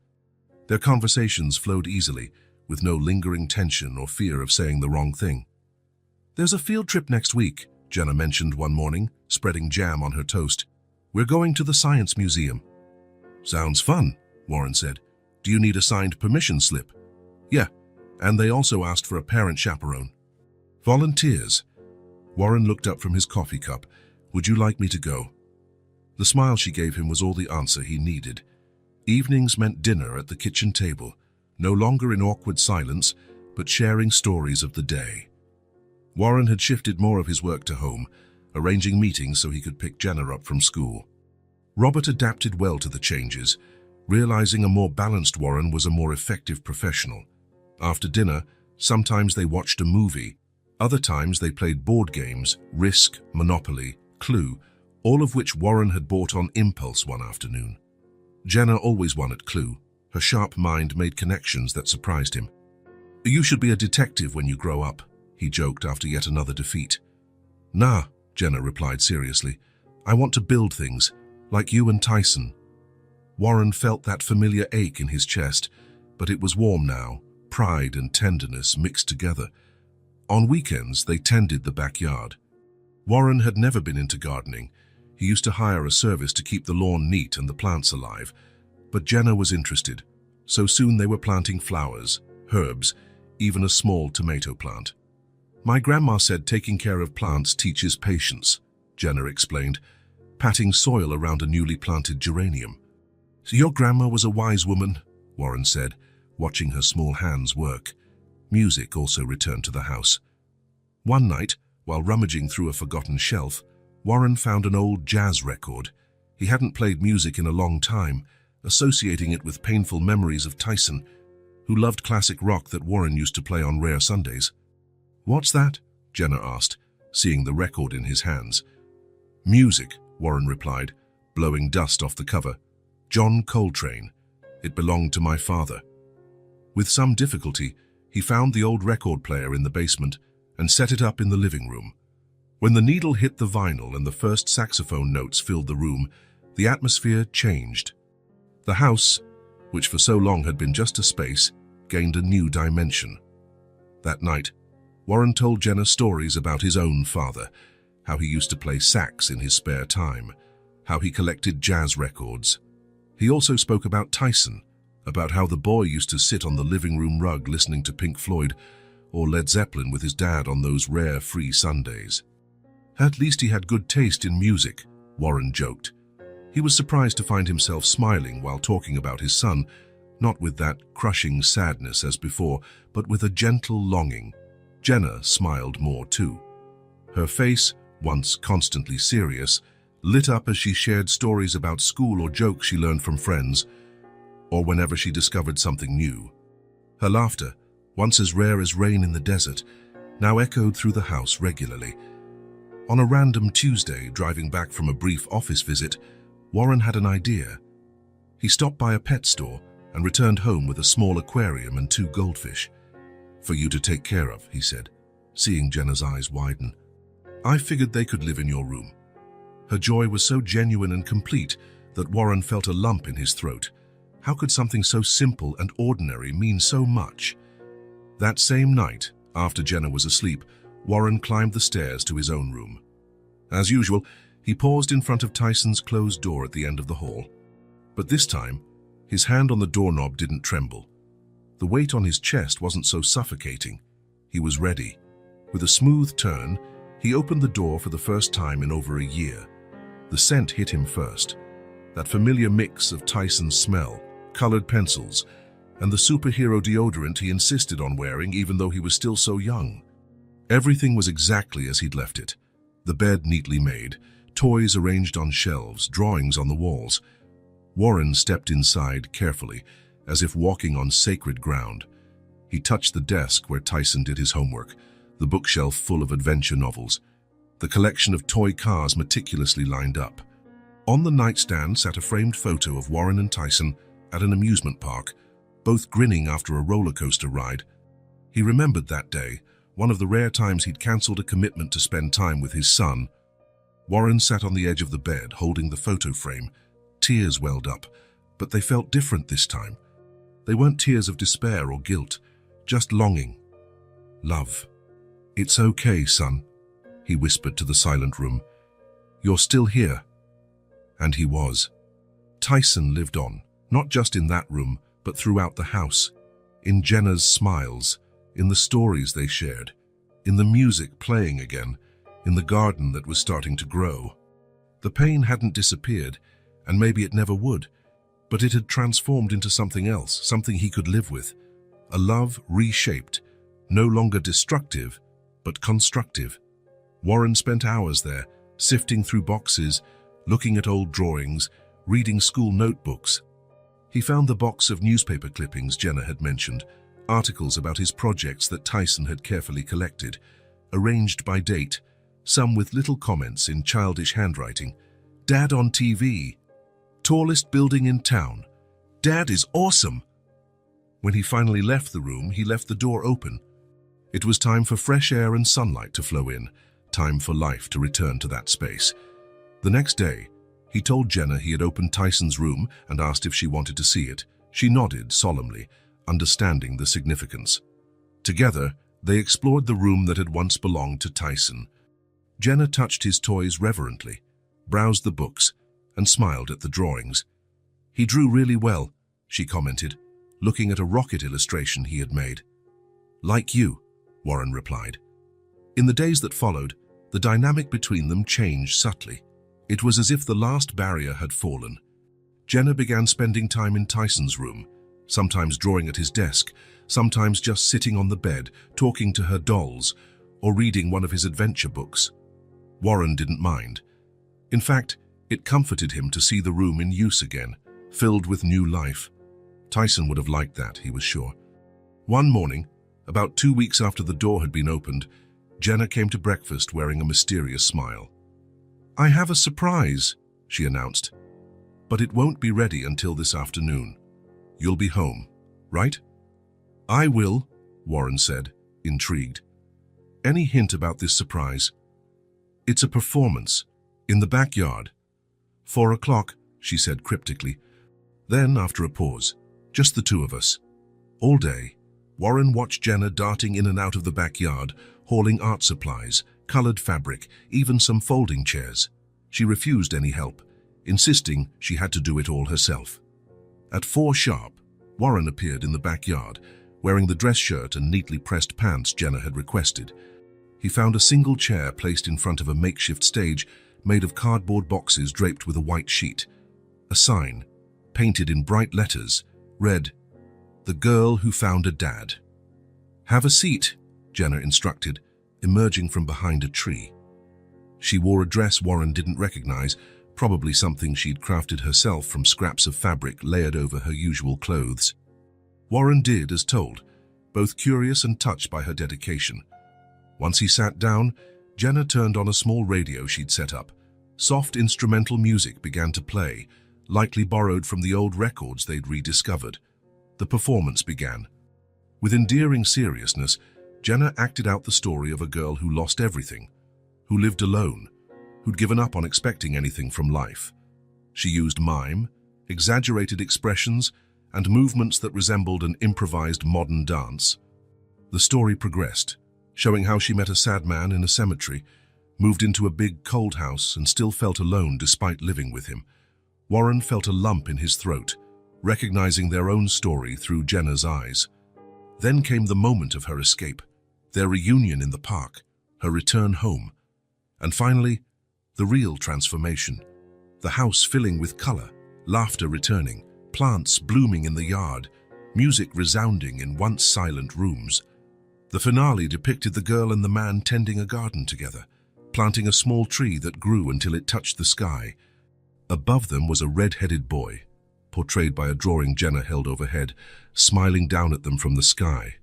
Their conversations flowed easily, with no lingering tension or fear of saying the wrong thing. "There's a field trip next week," Jenna mentioned one morning, spreading jam on her toast. "We're going to the Science Museum." "Sounds fun," Warren said. "Do you need a signed permission slip?" "Yeah, and they also asked for a parent chaperone." "Volunteers." Warren looked up from his coffee cup. "Would you like me to go?" The smile she gave him was all the answer he needed. Evenings meant dinner at the kitchen table, no longer in awkward silence, but sharing stories of the day. Warren had shifted more of his work to home, arranging meetings so he could pick Jenna up from school. Robert adapted well to the changes, realizing a more balanced Warren was a more effective professional. After dinner, sometimes they watched a movie, other times they played board games, Risk, Monopoly, Clue, all of which Warren had bought on impulse one afternoon. Jenna always won at Clue. Her sharp mind made connections that surprised him. "You should be a detective when you grow up," he joked after yet another defeat. "Nah," Jenna replied seriously. "I want to build things, like you and Tyson." Warren felt that familiar ache in his chest, but it was warm now, pride and tenderness mixed together. On weekends, they tended the backyard. Warren had never been into gardening. He used to hire a service to keep the lawn neat and the plants alive. But Jenna was interested, so soon they were planting flowers, herbs, even a small tomato plant. "My grandma said taking care of plants teaches patience," Jenna explained, patting soil around a newly planted geranium. "So your grandma was a wise woman," Warren said, watching her small hands work. Music also returned to the house. One night, while rummaging through a forgotten shelf, Warren found an old jazz record. He hadn't played music in a long time, associating it with painful memories of Tyson, who loved classic rock that Warren used to play on rare Sundays. "What's that?" Jenna asked, seeing the record in his hands. "Music," Warren replied, blowing dust off the cover. "John Coltrane. It belonged to my father." With some difficulty, he found the old record player in the basement and set it up in the living room. When the needle hit the vinyl and the first saxophone notes filled the room, the atmosphere changed. The house, which for so long had been just a space, gained a new dimension. That night, Warren told Jenna stories about his own father, how he used to play sax in his spare time, how he collected jazz records. He also spoke about Tyson, about how the boy used to sit on the living room rug listening to Pink Floyd or Led Zeppelin with his dad on those rare free Sundays. "At least he had good taste in music," Warren joked. He was surprised to find himself smiling while talking about his son, not with that crushing sadness as before, but with a gentle longing. Jenna smiled more too. Her face, once constantly serious, lit up as she shared stories about school or jokes she learned from friends, or whenever she discovered something new. Her laughter, once as rare as rain in the desert, now echoed through the house regularly. On a random Tuesday, driving back from a brief office visit, Warren had an idea. He stopped by a pet store and returned home with a small aquarium and 2 goldfish. "For you to take care of," he said, seeing Jenna's eyes widen. "I figured they could live in your room." Her joy was so genuine and complete that Warren felt a lump in his throat. How could something so simple and ordinary mean so much? That same night, after Jenna was asleep, Warren climbed the stairs to his own room. As usual, he paused in front of Tyson's closed door at the end of the hall. But this time, his hand on the doorknob didn't tremble. The weight on his chest wasn't so suffocating. He was ready. With a smooth turn, he opened the door for the first time in over a year. The scent hit him first. That familiar mix of Tyson's smell, colored pencils, and the superhero deodorant he insisted on wearing even though he was still so young. Everything was exactly as he'd left it. The bed neatly made, toys arranged on shelves, drawings on the walls. Warren stepped inside carefully, as if walking on sacred ground. He touched the desk where Tyson did his homework, the bookshelf full of adventure novels. the collection of toy cars meticulously lined up. On the nightstand sat a framed photo of Warren and Tyson at an amusement park, both grinning after a roller coaster ride. He remembered that day, one of the rare times he'd cancelled a commitment to spend time with his son. Warren sat on the edge of the bed, holding the photo frame. Tears welled up, but they felt different this time. They weren't tears of despair or guilt, just longing. Love. "It's okay, son," he whispered to the silent room. "You're still here." And he was. Tyson lived on, not just in that room, but throughout the house, in Jenna's smiles, in the stories they shared, in the music playing again, in the garden that was starting to grow. The pain hadn't disappeared, and maybe it never would, but it had transformed into something else, something he could live with. A love reshaped, no longer destructive, but constructive. Warren spent hours there, sifting through boxes, looking at old drawings, reading school notebooks. He found the box of newspaper clippings Jenna had mentioned, articles about his projects that Tyson had carefully collected, arranged by date, some with little comments in childish handwriting. "Dad on TV. Tallest building in town. Dad is awesome." When he finally left the room, he left the door open. It was time for fresh air and sunlight to flow in, time for life to return to that space. The next day, he told Jenna he had opened Tyson's room and asked if she wanted to see it. She nodded solemnly, understanding the significance. Together, they explored the room that had once belonged to Tyson. Jenna touched his toys reverently, browsed the books, and smiled at the drawings. "He drew really well," she commented, looking at a rocket illustration he had made. "Like you," Warren replied. In the days that followed, the dynamic between them changed subtly. It was as if the last barrier had fallen. Jenna began spending time in Tyson's room, sometimes drawing at his desk, sometimes just sitting on the bed, talking to her dolls, or reading one of his adventure books. Warren didn't mind. In fact, it comforted him to see the room in use again, filled with new life. Tyson would have liked that, he was sure. One morning, about 2 weeks after the door had been opened, Jenna came to breakfast wearing a mysterious smile. "I have a surprise," she announced, "but it won't be ready until this afternoon. You'll be home, right?" "I will," Warren said, intrigued. "Any hint about this surprise?" "It's a performance, in the backyard." 4 o'clock, she said cryptically. Then, after a pause, "Just the two of us." All day, Warren watched Jenna darting in and out of the backyard, hauling art supplies, colored fabric, even some folding chairs. She refused any help, insisting she had to do it all herself. At 4 sharp, Warren appeared in the backyard, wearing the dress shirt and neatly pressed pants Jenna had requested. He found a single chair placed in front of a makeshift stage made of cardboard boxes draped with a white sheet. A sign, painted in bright letters, read, "The girl who found a dad." "Have a seat," Jenna instructed, emerging from behind a tree. She wore a dress Warren didn't recognize, probably something she'd crafted herself from scraps of fabric layered over her usual clothes. Warren did as told, both curious and touched by her dedication. Once he sat down, Jenna turned on a small radio she'd set up. Soft instrumental music began to play, likely borrowed from the old records they'd rediscovered. The performance began. With endearing seriousness, Jenna acted out the story of a girl who lost everything, who lived alone, who'd given up on expecting anything from life. She used mime, exaggerated expressions, and movements that resembled an improvised modern dance. The story progressed, showing how she met a sad man in a cemetery, moved into a big cold house and still felt alone despite living with him. Warren felt a lump in his throat, recognizing their own story through Jenna's eyes. Then came the moment of her escape, their reunion in the park, her return home. And finally, the real transformation. The house filling with color, laughter returning, plants blooming in the yard, music resounding in once silent rooms. The finale depicted the girl and the man tending a garden together, planting a small tree that grew until it touched the sky. Above them was a red-headed boy, portrayed by a drawing Jenna held overhead, smiling down at them from the sky.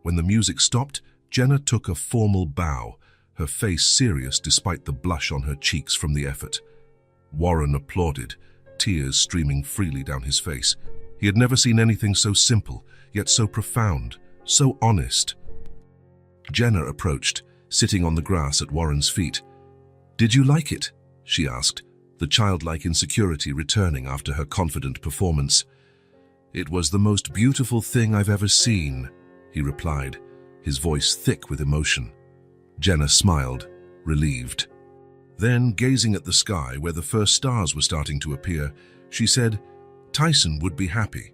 When the music stopped, Jenna took a formal bow, her face serious despite the blush on her cheeks from the effort. Warren applauded, tears streaming freely down his face. He had never seen anything so simple, yet so profound, so honest. Jenna approached, sitting on the grass at Warren's feet. "Did you like it?" she asked, the childlike insecurity returning after her confident performance. "It was the most beautiful thing I've ever seen," he replied, his voice thick with emotion. Jenna smiled, relieved. Then, gazing at the sky where the first stars were starting to appear, she said, "Tyson would be happy."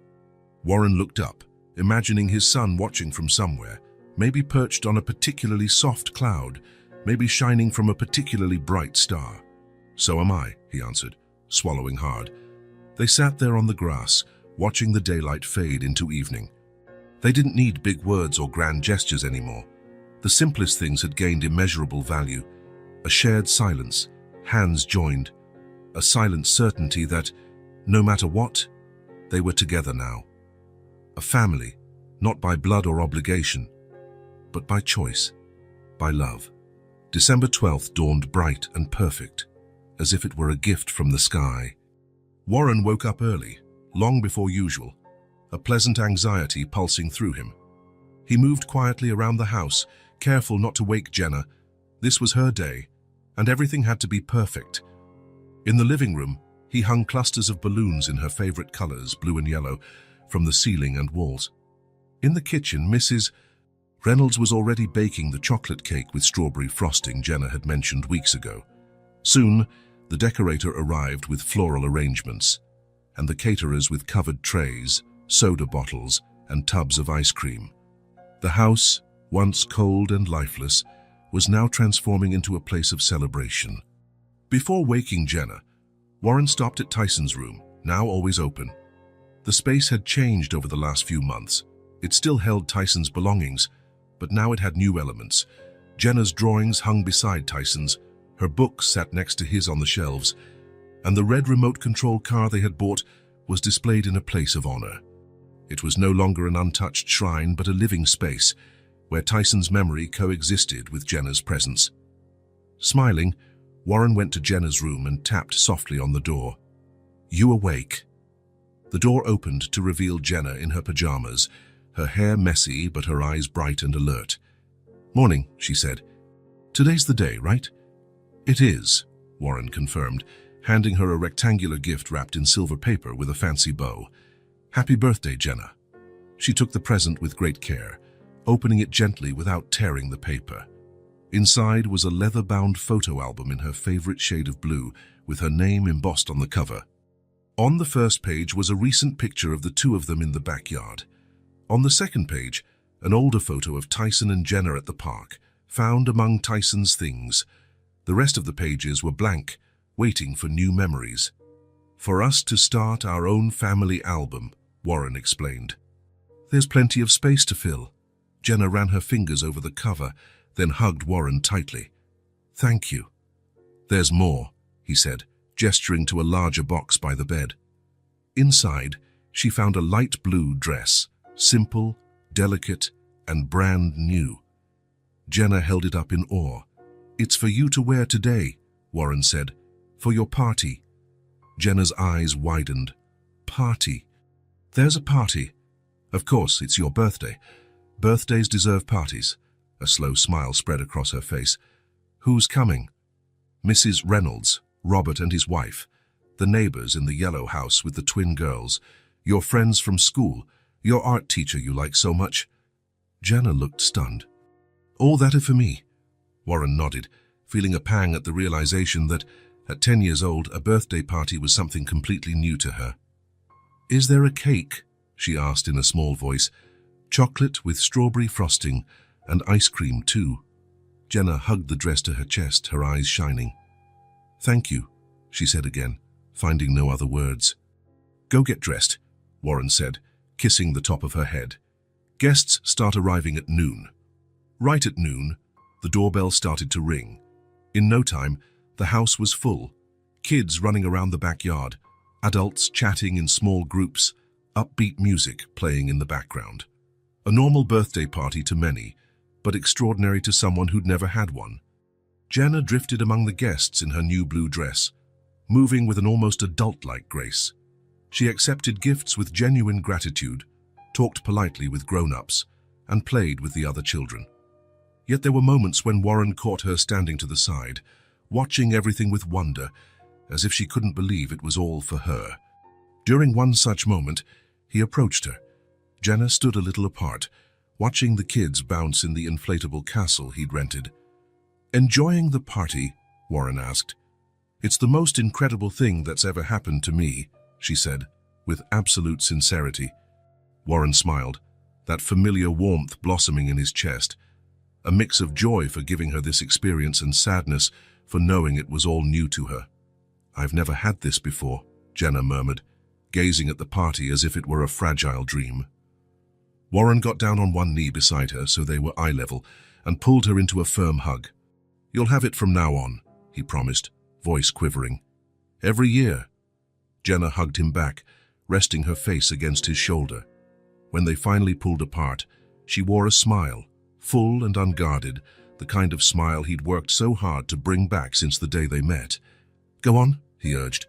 Warren looked up, imagining his son watching from somewhere, maybe perched on a particularly soft cloud, maybe shining from a particularly bright star. "So am I," he answered, swallowing hard. They sat there on the grass, watching the daylight fade into evening. They didn't need big words or grand gestures anymore. The simplest things had gained immeasurable value. A shared silence, hands joined, a silent certainty that, no matter what, they were together now. A family, not by blood or obligation, but by choice, by love. December 12th dawned bright and perfect, as if it were a gift from the sky. Warren woke up early, long before usual, a pleasant anxiety pulsing through him. He moved quietly around the house, careful not to wake Jenna. This was her day, and everything had to be perfect. In the living room, he hung clusters of balloons in her favorite colors, blue and yellow, from the ceiling and walls. In the kitchen, Mrs. Reynolds was already baking the chocolate cake with strawberry frosting Jenna had mentioned weeks ago. Soon, the decorator arrived with floral arrangements, and the caterers with covered trays, soda bottles, and tubs of ice cream. The house, once cold and lifeless, was now transforming into a place of celebration. Before waking Jenna, Warren stopped at Tyson's room, now always open. The space had changed over the last few months. It still held Tyson's belongings, but now it had new elements. Jenna's drawings hung beside Tyson's, her books sat next to his on the shelves, and the red remote-control car they had bought was displayed in a place of honor. It was no longer an untouched shrine, but a living space, where Tyson's memory coexisted with Jenna's presence. Smiling, Warren went to Jenna's room and tapped softly on the door. "You awake?" The door opened to reveal Jenna in her pajamas, her hair messy but her eyes bright and alert. "Morning," she said. "Today's the day, right?" "It is," Warren confirmed, handing her a rectangular gift wrapped in silver paper with a fancy bow. "Happy birthday, Jenna." She took the present with great care, opening it gently without tearing the paper. Inside was a leather-bound photo album in her favorite shade of blue, with her name embossed on the cover. On the first page was a recent picture of the two of them in the backyard. On the second page, an older photo of Tyson and Jenna at the park, found among Tyson's things. The rest of the pages were blank, waiting for new memories. "For us to start our own family album," Warren explained. "There's plenty of space to fill." Jenna ran her fingers over the cover, then hugged Warren tightly. "Thank you." "There's more," he said, gesturing to a larger box by the bed. Inside, she found a light blue dress, simple, delicate, and brand new. Jenna held it up in awe. "It's for you to wear today," Warren said, "for your party." Jenna's eyes widened. "Party? There's a party. Of course, it's your birthday. Birthdays deserve parties." A slow smile spread across her face. "Who's coming?" "Mrs. Reynolds, Robert and his wife, the neighbors in the yellow house with the twin girls, your friends from school, your art teacher you like so much." Jenna looked stunned. "All that are for me," Warren nodded, feeling a pang at the realization that, at 10 years old, a birthday party was something completely new to her. "Is there a cake?" she asked in a small voice. "Chocolate with strawberry frosting, and ice cream too." Jenna hugged the dress to her chest, her eyes shining. "Thank you," she said again, finding no other words. "Go get dressed," Warren said, kissing the top of her head. "Guests start arriving at noon." Right at noon, the doorbell started to ring. In no time, the house was full. Kids running around the backyard, adults chatting in small groups, upbeat music playing in the background. A normal birthday party to many, but extraordinary to someone who'd never had one. Jenna drifted among the guests in her new blue dress, moving with an almost adult-like grace. She accepted gifts with genuine gratitude, talked politely with grown-ups, and played with the other children. Yet there were moments when Warren caught her standing to the side, watching everything with wonder, as if she couldn't believe it was all for her. During one such moment, he approached her. Jenna stood a little apart, watching the kids bounce in the inflatable castle he'd rented. "Enjoying the party?" Warren asked. "It's the most incredible thing that's ever happened to me," she said, with absolute sincerity. Warren smiled, that familiar warmth blossoming in his chest, a mix of joy for giving her this experience and sadness for knowing it was all new to her. "I've never had this before," Jenna murmured, gazing at the party as if it were a fragile dream. Warren got down on one knee beside her so they were eye level and pulled her into a firm hug. "You'll have it from now on," he promised, voice quivering. "Every year." Jenna hugged him back, resting her face against his shoulder. When they finally pulled apart, she wore a smile, full and unguarded, the kind of smile he'd worked so hard to bring back since the day they met. "Go on," he urged.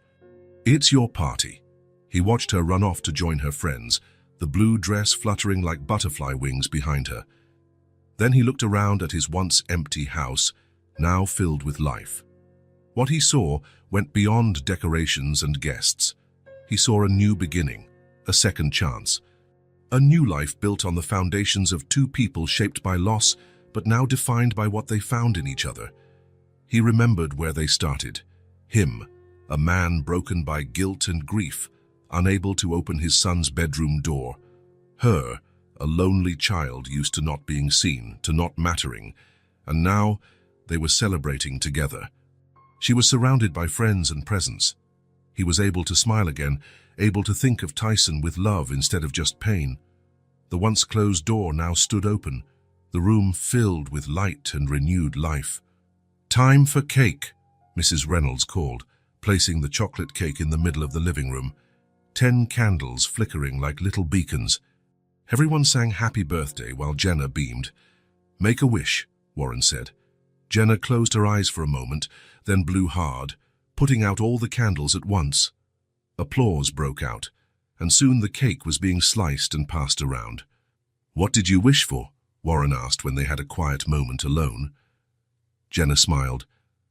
"It's your party." He watched her run off to join her friends, the blue dress fluttering like butterfly wings behind her. Then he looked around at his once empty house, now filled with life. What he saw went beyond decorations and guests. He saw a new beginning, a second chance. A new life built on the foundations of two people shaped by loss, but now defined by what they found in each other. He remembered where they started. Him, a man broken by guilt and grief, unable to open his son's bedroom door. Her, a lonely child used to not being seen, to not mattering. And now, they were celebrating together. She was surrounded by friends and presents. He was able to smile again, able to think of Tyson with love instead of just pain. The once closed door now stood open, the room filled with light and renewed life. "Time for cake," Mrs. Reynolds called, placing the chocolate cake in the middle of the living room. 10 candles flickering like little beacons. Everyone sang happy birthday while Jenna beamed. "Make a wish," Warren said. Jenna closed her eyes for a moment, then blew hard, putting out all the candles at once. Applause broke out, and soon the cake was being sliced and passed around. "What did you wish for?" Warren asked when they had a quiet moment alone. Jenna smiled,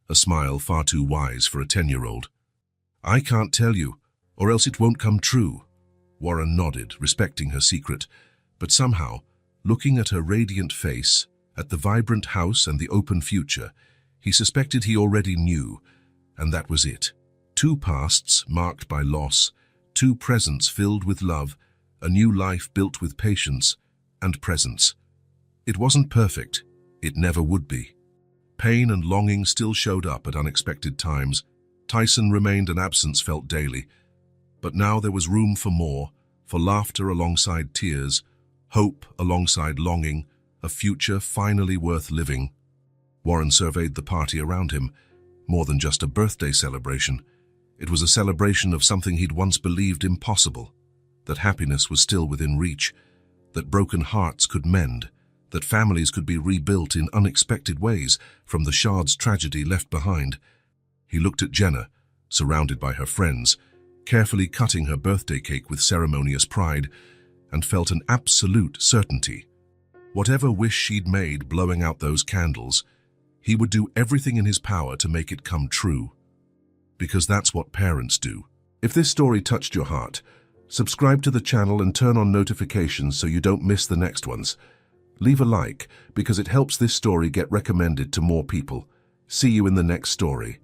a smile far too wise for a 10-year-old. "I can't tell you, or else it won't come true." Warren nodded, respecting her secret, but somehow, looking at her radiant face, at the vibrant house and the open future, he suspected he already knew, and that was it. 2 pasts marked by loss, 2 presents filled with love, a new life built with patience and presence. It wasn't perfect. It never would be. Pain and longing still showed up at unexpected times. Tyson remained an absence felt daily. But now there was room for more, for laughter alongside tears, hope alongside longing, a future finally worth living. Warren surveyed the party around him. More than just a birthday celebration. It was a celebration of something he'd once believed impossible, that happiness was still within reach, that broken hearts could mend, that families could be rebuilt in unexpected ways from the Shard's tragedy left behind. He looked at Jenna, surrounded by her friends, carefully cutting her birthday cake with ceremonious pride, and felt an absolute certainty. Whatever wish she'd made blowing out those candles, he would do everything in his power to make it come true. Because that's what parents do. If this story touched your heart, subscribe to the channel and turn on notifications so you don't miss the next ones. Leave a like because it helps this story get recommended to more people. See you in the next story.